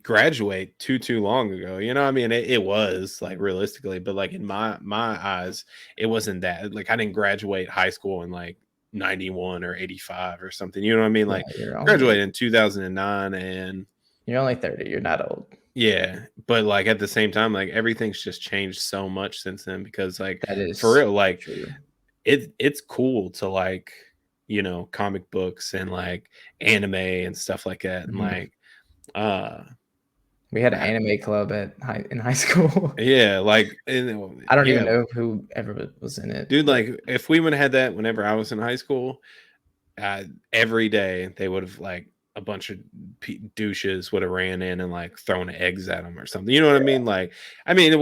graduate too long ago. I mean, it was like realistically, but like in my eyes, it wasn't that. Like I didn't graduate high school in like 91 or 85 or something. You know what I mean? Yeah, Like graduated in 2009, and you're only 30. You're not old. yeah, but like at the same time, like everything's just changed so much since then, because like That for is real, like true. it's cool to like comic books and like anime and stuff like that, and Mhm. like uh We had an I- anime club in high school. yeah, like I don't even yeah, know who ever was in it, dude, but like if we would have had that whenever I was in high school, every day they would have like a bunch of douches would have ran in and like thrown eggs at them or something. You know what I mean? Like, I mean,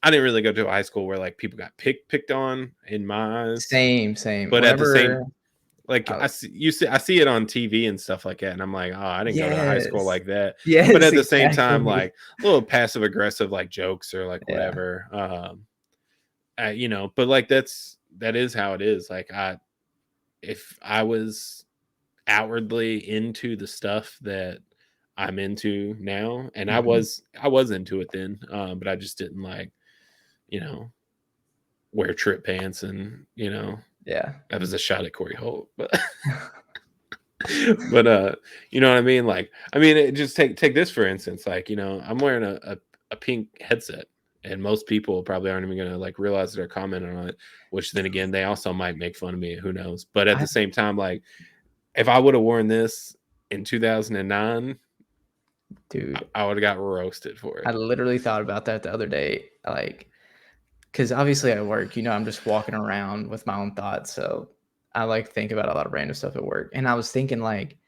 I didn't really go to a high school where like people got picked on in my eyes, same. but at the same Whenever Like Oh, I see it on TV and stuff like that, and I'm like, oh, I didn't go to high school yes. like that. But Yes, at the same time, exactly. like little passive aggressive like jokes or like Yeah. whatever. You know, but like that is how it is. Like if I was outwardly into the stuff that I'm into now, and Mhm. I was into it then, but I just didn't like, you know, wear trip pants and, you know, Yeah. that was a shot at Corey Holt, but but you know what I mean? Like, I mean, just take this for instance. Like, you know, I'm wearing a pink headset, and most people probably aren't even gonna like realize they're commenting on it. Which then again, they also might make fun of me. Who knows? But at I the same time, like, if I would have worn this in 2009, dude, I would have got roasted for I it. literally thought about that the other day, like, because obviously at work, I'm just walking around with my own thoughts, so I, like, think about a lot of random stuff at work, and I was thinking, like,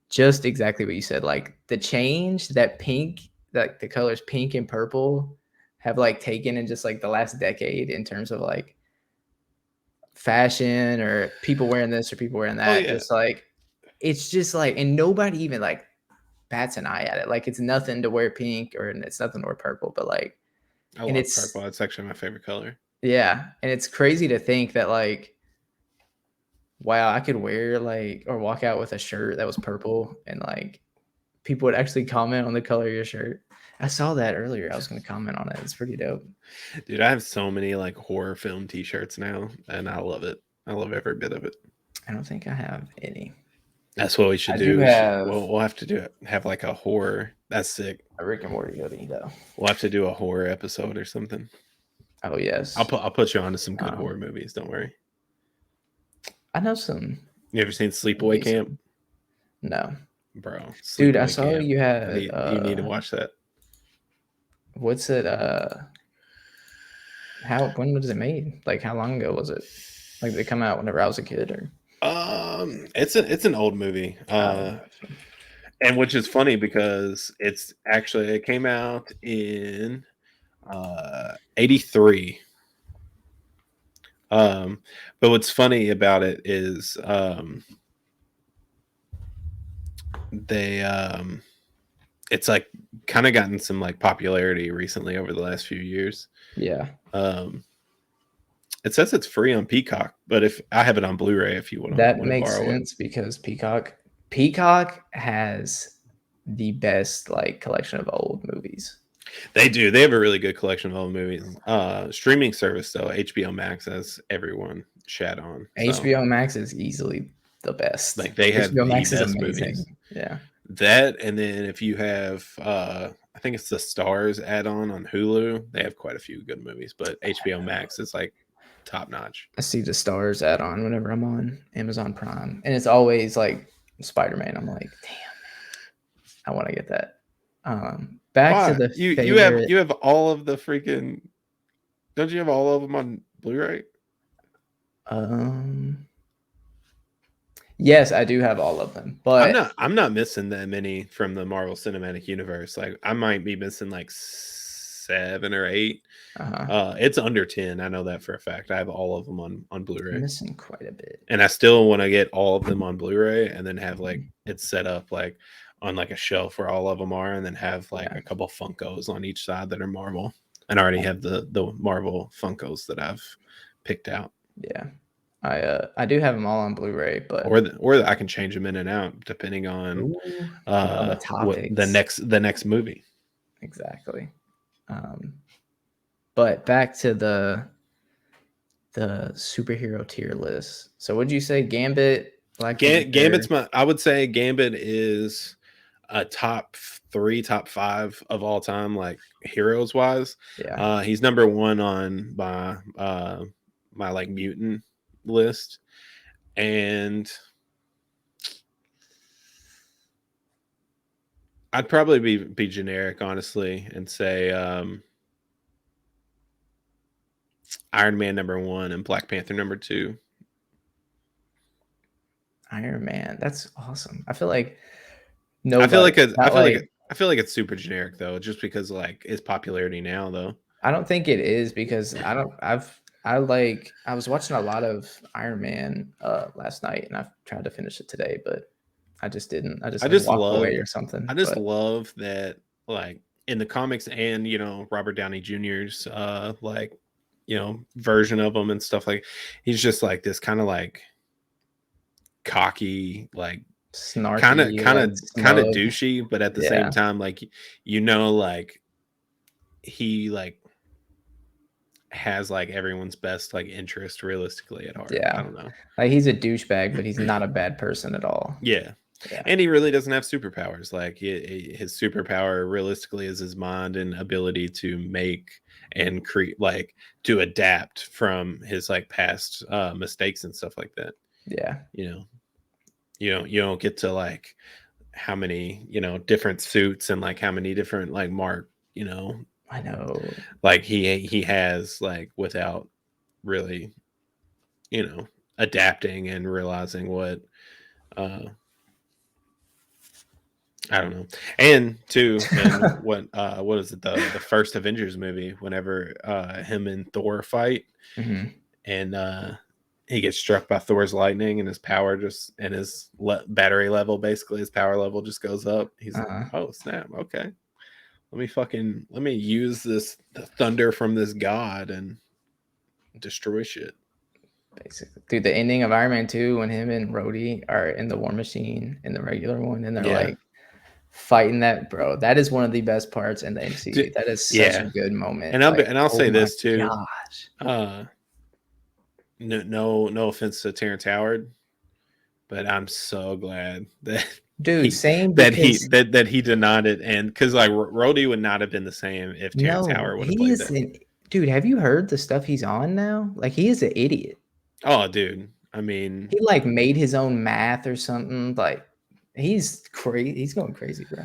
just exactly what you said, like, the change that pink like, the colors pink and purple have, like, taken in just, like, the last decade in terms of, like, fashion or people wearing this or people wearing Oh that, yeah, just, like it's just, like and nobody even, like, bats an eye at it, like, it's nothing to wear pink or it's nothing to wear purple, but, like I and love it's purple. It's actually my favorite color. yeah, and it's crazy to think that, like, wow, I could wear, like or walk out with a shirt that was purple and, like, people would actually comment on the color of your shirt. I saw that earlier, I was gonna comment on it, it's pretty dope. Dude, I have so many like horror film T-shirts now, and I love it. I love every bit of it. I don't think I have any. That's what we should I do do. have We'll have to do it. Have like a horror. That's sick. a Rick and Morty hoodie, though. We'll have to do a horror episode or something. Oh, yes. I'll put you on to some good Um, horror movies. Don't worry. I know some You ever seen Sleepaway Camp? decent. No. Bro, Dude, I Sleepaway saw Camp. you had, You need to watch that. what's it, when was it made? Like, how long ago was it? Like, did it come out whenever I was a kid, or It's an old movie. oh, gotcha. And which is funny because it came out in 83. But what's funny about it is they it's like kind of gotten some like popularity recently over the last few years. Yeah. Um it says it's free on Peacock, but if I have it on Blu-ray if you That want to makes borrow it. sense because Peacock has the best, like, collection of old movies. They do. They have a really good collection of old movies. Streaming service though, HBO Max, as everyone shat on. So HBO Max is easily the best. like they have HBO the Max is best amazing. movies. Yeah. That, and then if you have I think it's the Stars add-on Hulu, they have quite a few good movies, but HBO Max is like top notch. I see the Stars add-on whenever I'm on Amazon Prime, and it's always like Spider-Man. I'm like, damn, I want to get that. Back to Why? the favorite. You have all of the freaking, don't you have all of them on Blu-ray? Um, yes, I do have all of them, but I'm not missing that many from the Marvel Cinematic Universe. Like I might be missing like 7 or 8. uh, It's under 10. I know that for a fact. I have all of them on I'm Blu-ray. missing quite a bit. And I still want to get all of them on Blu-ray and then have like it set up like on like a shelf where all of them are, and then have like Yeah, a couple Funkos on each side that are Marvel. And I already have the Marvel Funkos that I've picked out. yeah. I do have them all on Blu-ray, but Or I can change them in and out depending on ooh, the what topics the next movie. exactly. But back to the superhero tier list. So would you say Gambit, Black Panther? Gambit's I would say Gambit is a top 3, top 5 of all time, like heroes wise. Yeah, He's number 1 on my like mutant list, and I'd probably be generic honestly and say Iron Man number 1 and Black Panther number 2. Iron Man. That's awesome. I feel like nobody, I feel like it's super generic though, just because like its popularity now though. I don't think it is because I was watching a lot of Iron Man last night, and I've tried to finish it today, but I just didn't. I just I like just walked away love or something. I just But love that, like, in the comics and, Robert Downey Jr.'s, like, version of him and stuff, like, he's just, like, this kinda, like, cocky, like, kinda snarky, like kinda kinda smug. douchey, but at the same Yeah, time, like, like, he, like, has, like, everyone's best, like, interest realistically at heart. I yeah. don't know. Like he's a douchebag, but he's not a bad person at all. Yeah. Yeah, And he really doesn't have superpowers. Like, his superpower realistically is his mind and ability to make and create, like, to adapt from his, like, past mistakes and stuff like that. yeah. You know, you don't get to, like, how many, different suits and, like, how many different, like, I know. like, he has, like, without really, you know adapting and realizing what, uh I don't know. And too, and what is it, the first Avengers movie, whenever him and Thor fight, Hmm. and he gets struck by Thor's lightning, and his power just, and his battery level, basically his power level just goes up. He's like, Uh, "Oh, snap. Okay. Let me use the thunder from this god and destroy shit." basically, dude, the ending of Iron Man 2 when him and Rhodey are in the War Machine in the regular one, and they're Yeah. like fighting that, bro. That is one of the best parts in the MCU. D- That is such a yeah. good moment. And I'll Oh say my this too. gosh. Uh no offense to Terrence Howard, but I'm so glad that Dude, he same because that he denied it, and because, like, Rhodey would not have been the same if Terrence no, Howard would have he played is that. an dude, have you heard the stuff he's on now? Like he is an idiot. Oh, dude, I He mean, like made his own math or something. Like he's crazy. He's going crazy, bro.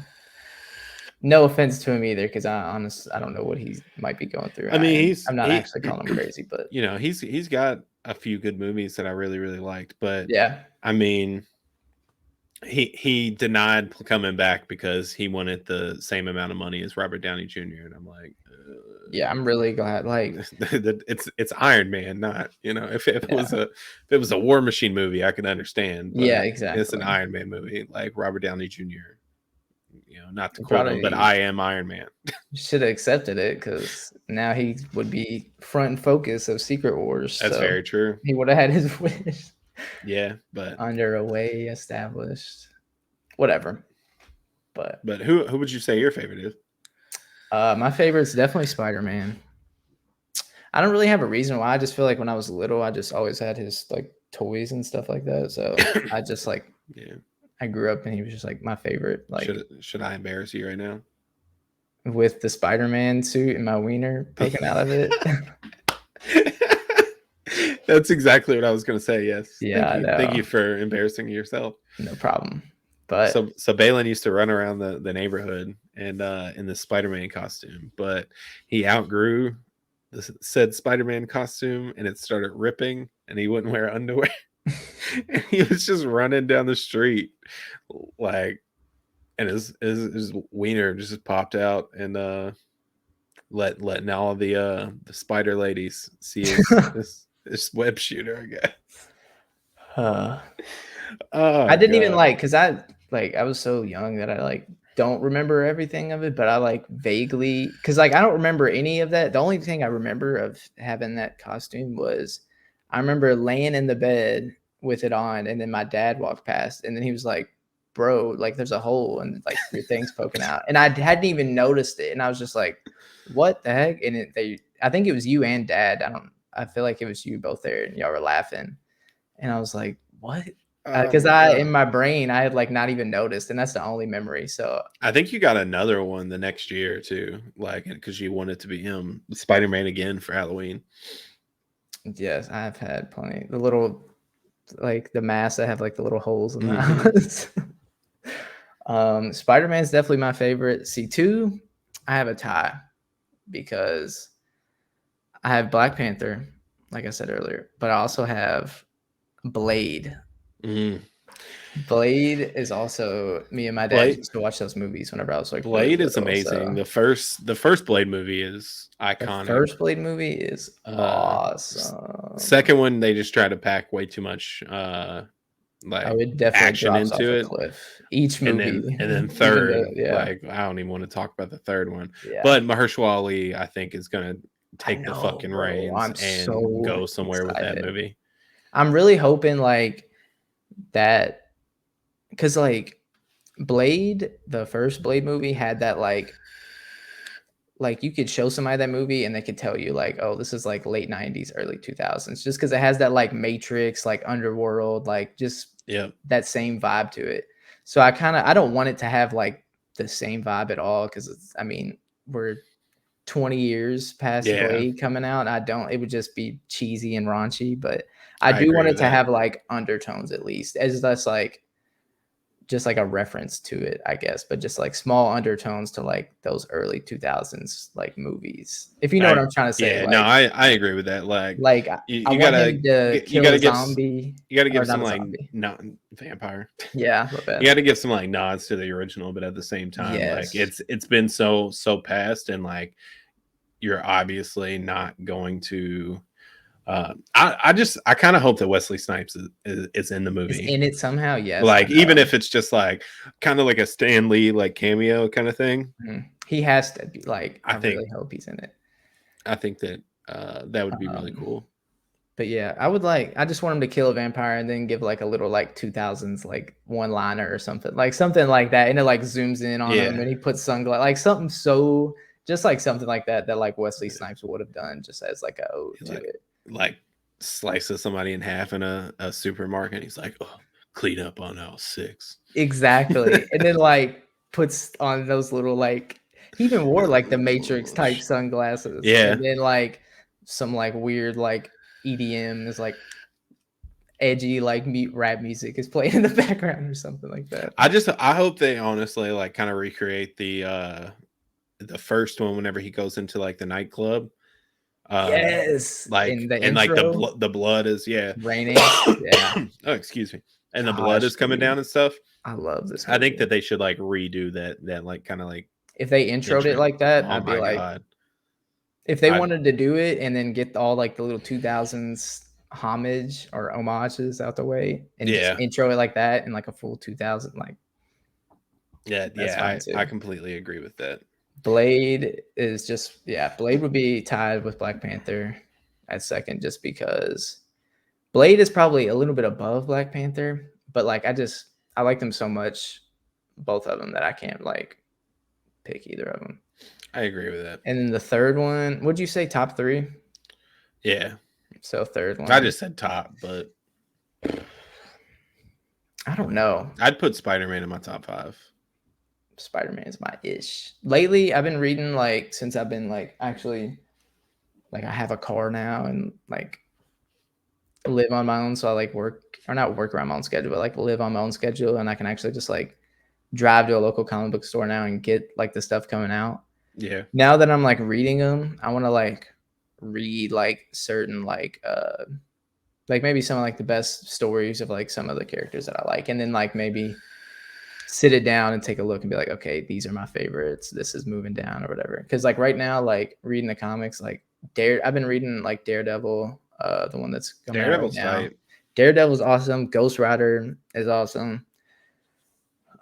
No offense to him either, because I don't know what he might be going through. I mean, I'm not actually calling him crazy, but he's got a few good movies that I really really liked, but yeah, I mean, he denied coming back because he wanted the same amount of money as Robert Downey Jr. And I'm like, yeah, I'm really glad. Like, it's Iron Man, not, if it yeah, was a War Machine movie, I could understand, yeah, but it's an exactly. Iron Man movie, like Robert Downey Jr. Not to He quote him, but probably I am Iron Man. should have accepted it because now he would be front and focus of Secret Wars. That's So very true. he would have had his wish Yeah, but under a way established. Whatever. But who would you say your favorite is? my favorite's definitely Spider-Man. I don't really have a reason why. I just feel like when I was little, I just always had his like toys and stuff like that. So I just like Yeah. I grew up and he was just like my favorite, like Should I embarrass you right now? with the Spider-Man suit and my wiener poking out of it. That's exactly what I was going to say. Yes. Yeah, Thank I you. Thank know. you for embarrassing yourself. No problem. But So Balin used to run around the neighborhood and in the Spider-Man costume, but he outgrew the said Spider-Man costume and it started ripping and he wouldn't wear underwear. And he was just running down the street, like, and his wiener just popped out, and letting all the spider ladies see his web shooter, I guess. uh, I Oh didn't even god. like because I was so young that I like don't remember everything of it, but I like vaguely because like I don't remember any of that. The only thing I remember of having that costume was I remember laying in the bed with it on, and then my dad walked past, and then he was like, "Bro, like there's a hole and like your thing's poking out," and I hadn't even noticed it, and I was just like, "What the heck?" And I think it was you and dad. I feel like it was you both there, and y'all were laughing, and I was like, "What?" Oh Because my I in god. my brain, I had, like, not even noticed, and that's the only memory, so, I think you got another one the next year too, like, because you wanted to be him, Spider-Man again for Halloween. yes, I've had plenty. The little like, the masks that have, like, the little holes in the Hmm. eyes. Spider-Man's definitely my favorite. See, 2, I have a tie because I have Black Panther, like I said earlier, but I also have Blade. Mm. Blade is also me and my dad Blade used to watch those movies whenever I was like really Blade is little. amazing. So The first Blade movie is the iconic. first Blade movie is Uh, s- awesome. Second one, they just try to pack way too much Oh, like it definitely action drops off into a it. cliff. Each And movie, then even the third, yeah, like I don't even want to talk about the third one. yeah. But Mahershala Ali, I think, is gonna I take the know, fucking bro. reins I'm and so go somewhere with that excited. movie. I'm really hoping like that because like Blade, the first Blade movie had that like you could show somebody that movie and they could tell you like, oh, this is like late 90s, early 2000s, just because it has that like Matrix, like underworld, like just Yep. that same vibe to it. So I don't want it to have like the same vibe at all because it's I mean we're 20 years past Yeah, Blade coming out. I don't it would just be cheesy and raunchy, but I I do agree want it with to that. have like undertones at least as that's like just like a reference to it, I guess, but just like small undertones to like those early 2000s like movies. If you know what I I'm trying to say, Yeah, no, I agree with that. like You, I you want gotta him to you kill gotta a give zombie you gotta or give not some a like zombie. not vampire. Yeah, my You bad. gotta give some like nods to the original, but at the same time, like Yes. it's been so past, and like you're obviously not going to. I kind of hope that Wesley Snipes is in the Is movie. in it somehow? Yes, I Like even know. if it's just like kind of like a Stan Lee like cameo kind of thing. Mhm. He has to be like I I really think hope he's in it. I think that that would be really Um cool. But yeah, I just want him to kill a vampire and then give like a little like 2000s like one liner or something like that. And it like zooms in on him Yeah, and he puts sunglasses, like something so just like something like that, that like Wesley Snipes would have done just as like a ode to like it. like slices somebody in half in a supermarket. And he's like, oh, clean up on aisle 6. Exactly. And then like puts on those little like, he even wore like the Matrix Oh, type sunglasses yeah, and then like some like weird like EDM is like edgy like rap music is playing in the background or something like that. I hope they honestly like kind of recreate the first one whenever he goes into like the nightclub. Yes, Like in the and like intro, the blood is raining. Yeah. oh, excuse me. And the blood Gosh, is coming dude, down and stuff. I love this I think movie. that they should like redo that like kind of like If they introed it intro. like that, Oh I'd be my like god. if they I wanted to do it and then get all, like, the little 2000s homage or homages out the way and just Yeah. intro it like that in, like, a full 2000, like, Yeah, that's fine yeah, I too. completely agree with that. Blade is just yeah, Blade would be tied with Black Panther at second just because Blade is probably a little bit above Black Panther, but, like, I like them so much, both of them, that I can't, like, pick either of them. I agree with that. And then the third one, would you say top 3? Yeah. So third I one, just said top, but I don't know. I'd put Spider-Man in my top 5. Spider-Man is my ish. Lately, I've been reading, like, since I've been, like, actually, like, I have a car now and, like, live on my own, so I, like, work or not work around my own schedule, but, like, live on my own schedule, and I can actually just, like, drive to a local comic book store now and get, like, the stuff coming out. Yeah. Now that I'm, like, reading them, I wanna, like, read, like, certain, like, maybe some of, like, the best stories of, like, some of the characters that I like, and then, like, maybe sit it down and take a look and be like, "Okay, these are my favorites. This is moving down," or whatever. Because like, right now, like, reading the comics, like, I've been reading, like, Daredevil, the one that's coming out right Daredevil's now. tight. Daredevil's awesome. Ghost Rider is awesome.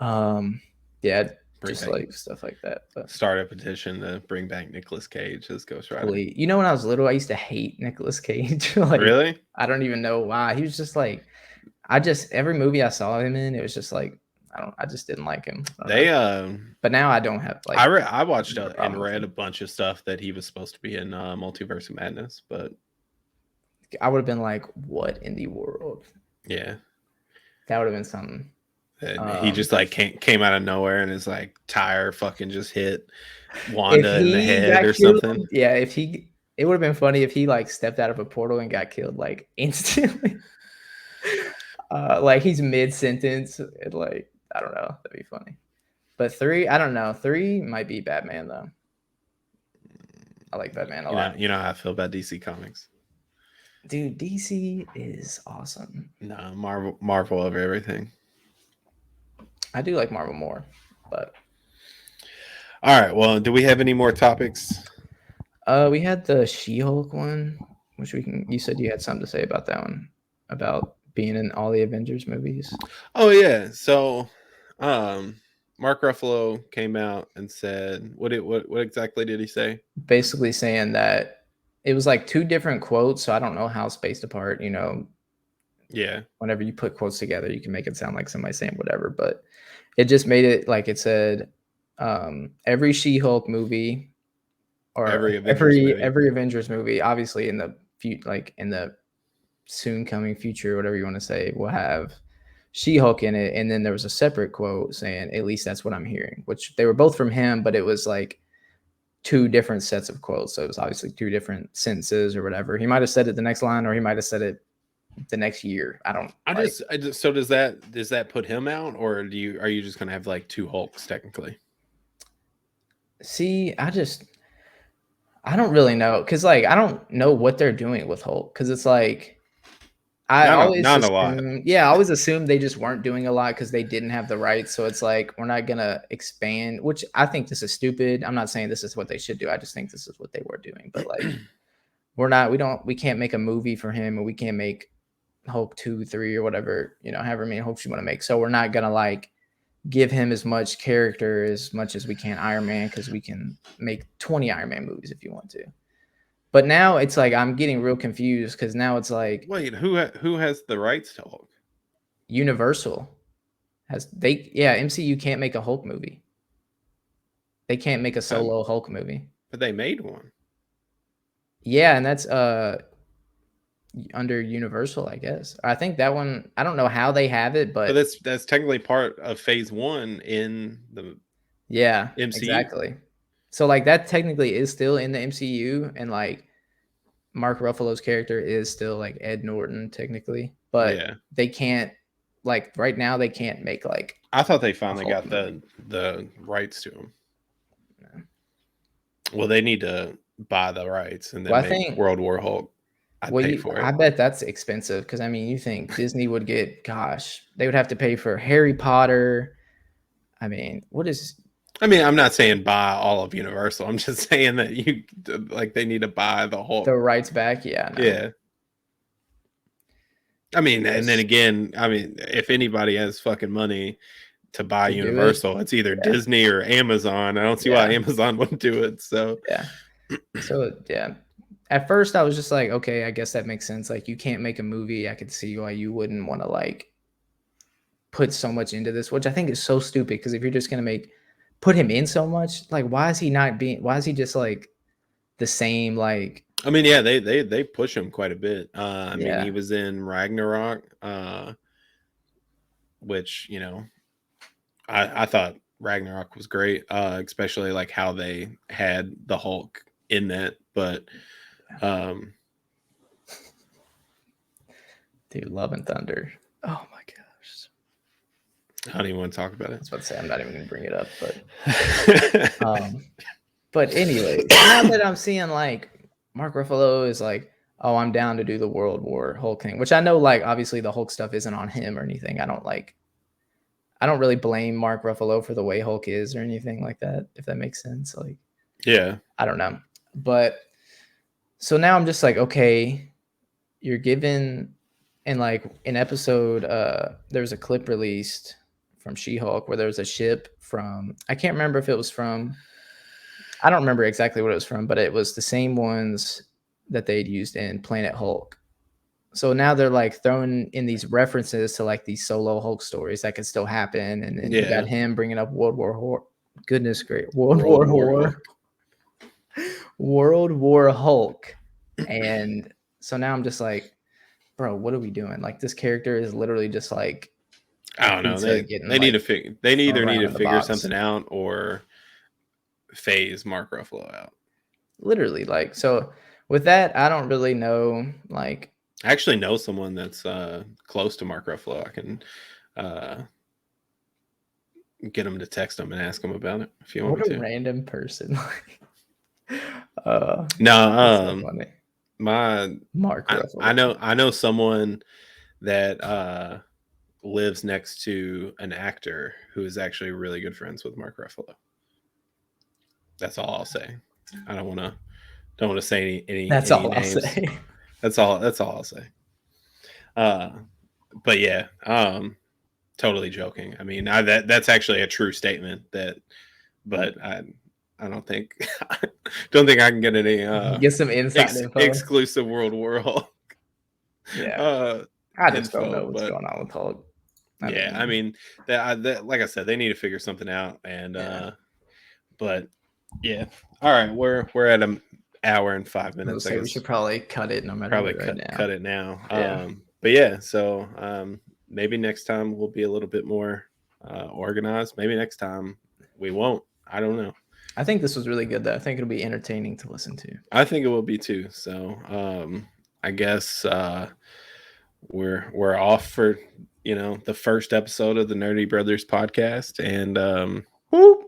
Um, yeah, Bring just, back like, stuff like that, but Start a petition to bring back Nicolas Cage as Ghost Rider. you know, when I was little, I used to hate Nicolas Cage, like, Really? I don't even know why. He was just, like every movie I saw him in, it was just, like, I just didn't like him. I don't know. They But now I don't have, like, I watched a and problem with read a him. bunch of stuff that he was supposed to be in Multiverse of Madness, but I would have been like, "What in the world?" yeah. That would have been something. And he Um, just like came out of nowhere and his like tire fucking just hit if Wanda in the he head got or killed, something. yeah, it would have been funny if he, like, stepped out of a portal and got killed, like, instantly. Like, he's mid-sentence and, like, I don't know, that'd be funny. But 3, I don't know, 3 might be Batman, though. I like Batman a lot. You know how I feel about DC Comics. Dude, DC is awesome. No, Marvel over everything. I do like Marvel more, but All right. Well, do we have any more topics? we had the She-Hulk one, which we can. You said you had something to say about that one, about being in all the Avengers movies. Oh yeah. So, um, Mark Ruffalo came out and said, what exactly did he say? Basically saying that it was like two different quotes, so I don't know how spaced apart. Yeah. Whenever you put quotes together, you can make it sound like somebody saying whatever, but it just made it like it said every She-Hulk movie or Every Avengers every movie. every Avengers movie, obviously in the like in the soon coming future, whatever you want to say, will have She-Hulk in it. And then there was a separate quote saying, "At least that's what I'm hearing," which they were both from him, but it was like two different sets of quotes. So it was obviously two different sentences or whatever. He might have said it the next line, or he might have said it the next year. I don't like. I just so does that put him out, or are you just gonna have like two Hulks technically? See, I don't really know because like I don't know what they're doing with Hulk because it's like I always Not a lot. assume, yeah, I always assumed they just weren't doing a lot because they didn't have the rights. So it's like we're not gonna expand, which I think this is stupid. I'm not saying this is what they should do. I just think this is what they were doing. But like we can't make a movie for him, or we can't make Hulk 2, 3, or whatever, however many Hulks you want to make. So we're not gonna like give him as much character as much as we can Iron Man because we can make 20 Iron Man movies if you want to. But now it's like I'm getting real confused because now it's like Wait, who has the rights to Hulk? Universal MCU can't make a Hulk movie. They can't make a Um, solo Hulk movie. but they made one. Yeah, and that's under Universal, I guess. I think that one, I don't know how they have it, But but that's technically part of Phase One in the yeah, MCU. exactly. So like that technically is still in the MCU, and like Mark Ruffalo's character is still like Ed Norton technically, but Yeah, they can't, like right now they can't make like I thought they a finally Hulk got movie. the rights to him. Well, they need to buy the rights and Well, then I make think World War Hulk. I'd pay for I it. bet that's expensive because I mean, you think Disney would get, gosh, they would have to pay for Harry Potter. I mean, what is I mean, I'm not saying buy all of Universal. I'm just saying that they need to buy the the Hulk. rights back? Yeah, no. Yeah. I mean, and then Yes, again, I mean, if anybody has fucking money to buy to do it. Universal, it's either Yeah, Disney or Amazon. I don't see why yeah, Amazon wouldn't do it. So, yeah. So yeah, at first I was just like, okay, I guess that makes sense. Like you can't make a movie. I could see why you wouldn't want to like put so much into this, which I think is so stupid. Because if you're just gonna put him in so much, like why is he not being? Why is he just like the same? Like I mean, yeah, they push him quite a bit. I mean, he yeah, was in Ragnarok, which I thought Ragnarok was great, especially like how they had the Hulk in that. But um, dude, Love and Thunder. Oh my gosh. I don't even want to talk about I it. was about to say I'm not even gonna bring it up, um, but anyways, now that I'm seeing like Mark Ruffalo is like, oh, I'm down to do the World War Hulk thing, which I know like obviously the Hulk stuff isn't on him or anything. I don't really blame Mark Ruffalo for the way Hulk is or anything like that, if that makes sense. Like Yeah, I don't know, but so now I'm just like, okay, you're given, and like in episode there was a clip released from She-Hulk where there was a ship from, I can't remember if it was from, I don't remember exactly what it was from, but it was the same ones that they'd used in Planet Hulk. So now they're like throwing in these references to like these solo Hulk stories that could still happen, and then you got yeah. him bringing up World War Horror. Goodness great, World World War War Horror, Hulk. World War Hulk, and so now I'm just like, bro, what are we doing? Like this character is literally just like I a don't know. pizza getting They need like to figure. They thrown either need around to in the figure box. something out or phase Mark Ruffalo out. Literally, like so. With that, I don't really know. Like, I actually know someone that's close to Mark Ruffalo. I can uh, get him to text him and ask him about it if you want what me a to. random person. uh, No, that's so funny. my Mark I Ruffalo. know someone that lives next to an actor who is actually really good friends with Mark Ruffalo. That's all I'll say. I don't want to say any That's all I'll names. say. That's all I'll say. But yeah, totally joking. I mean, that's actually a true statement. But I don't think I can get any Get some inside info. exclusive World War Hulk. Yeah, I just info, don't know what's but going on with Hulk. I mean, that like I said, they need to figure something out. And but yeah, all right, we're at an hour and 5 minutes. I Say guess we should probably cut it no matter probably what right now. cut it now. Yeah. But yeah, so maybe next time we'll be a little bit more organized. Maybe next time we won't. I don't know. I think this was really good though. I think it'll be entertaining to listen to. I think it will be too. So I guess we're off for the first episode of the Nerdy Brothers podcast, and Whoop.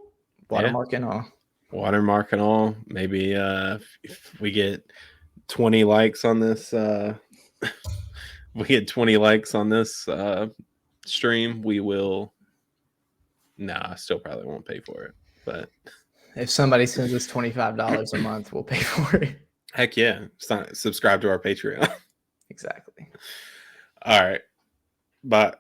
Watermark and all. Watermark and all. Maybe if we get 20 likes on this we get 20 likes on this stream, we will. I still probably won't pay for it, but if somebody sends us $25 a month, we'll pay for it. Heck yeah. Subscribe to our Patreon. Exactly. All right. Bye.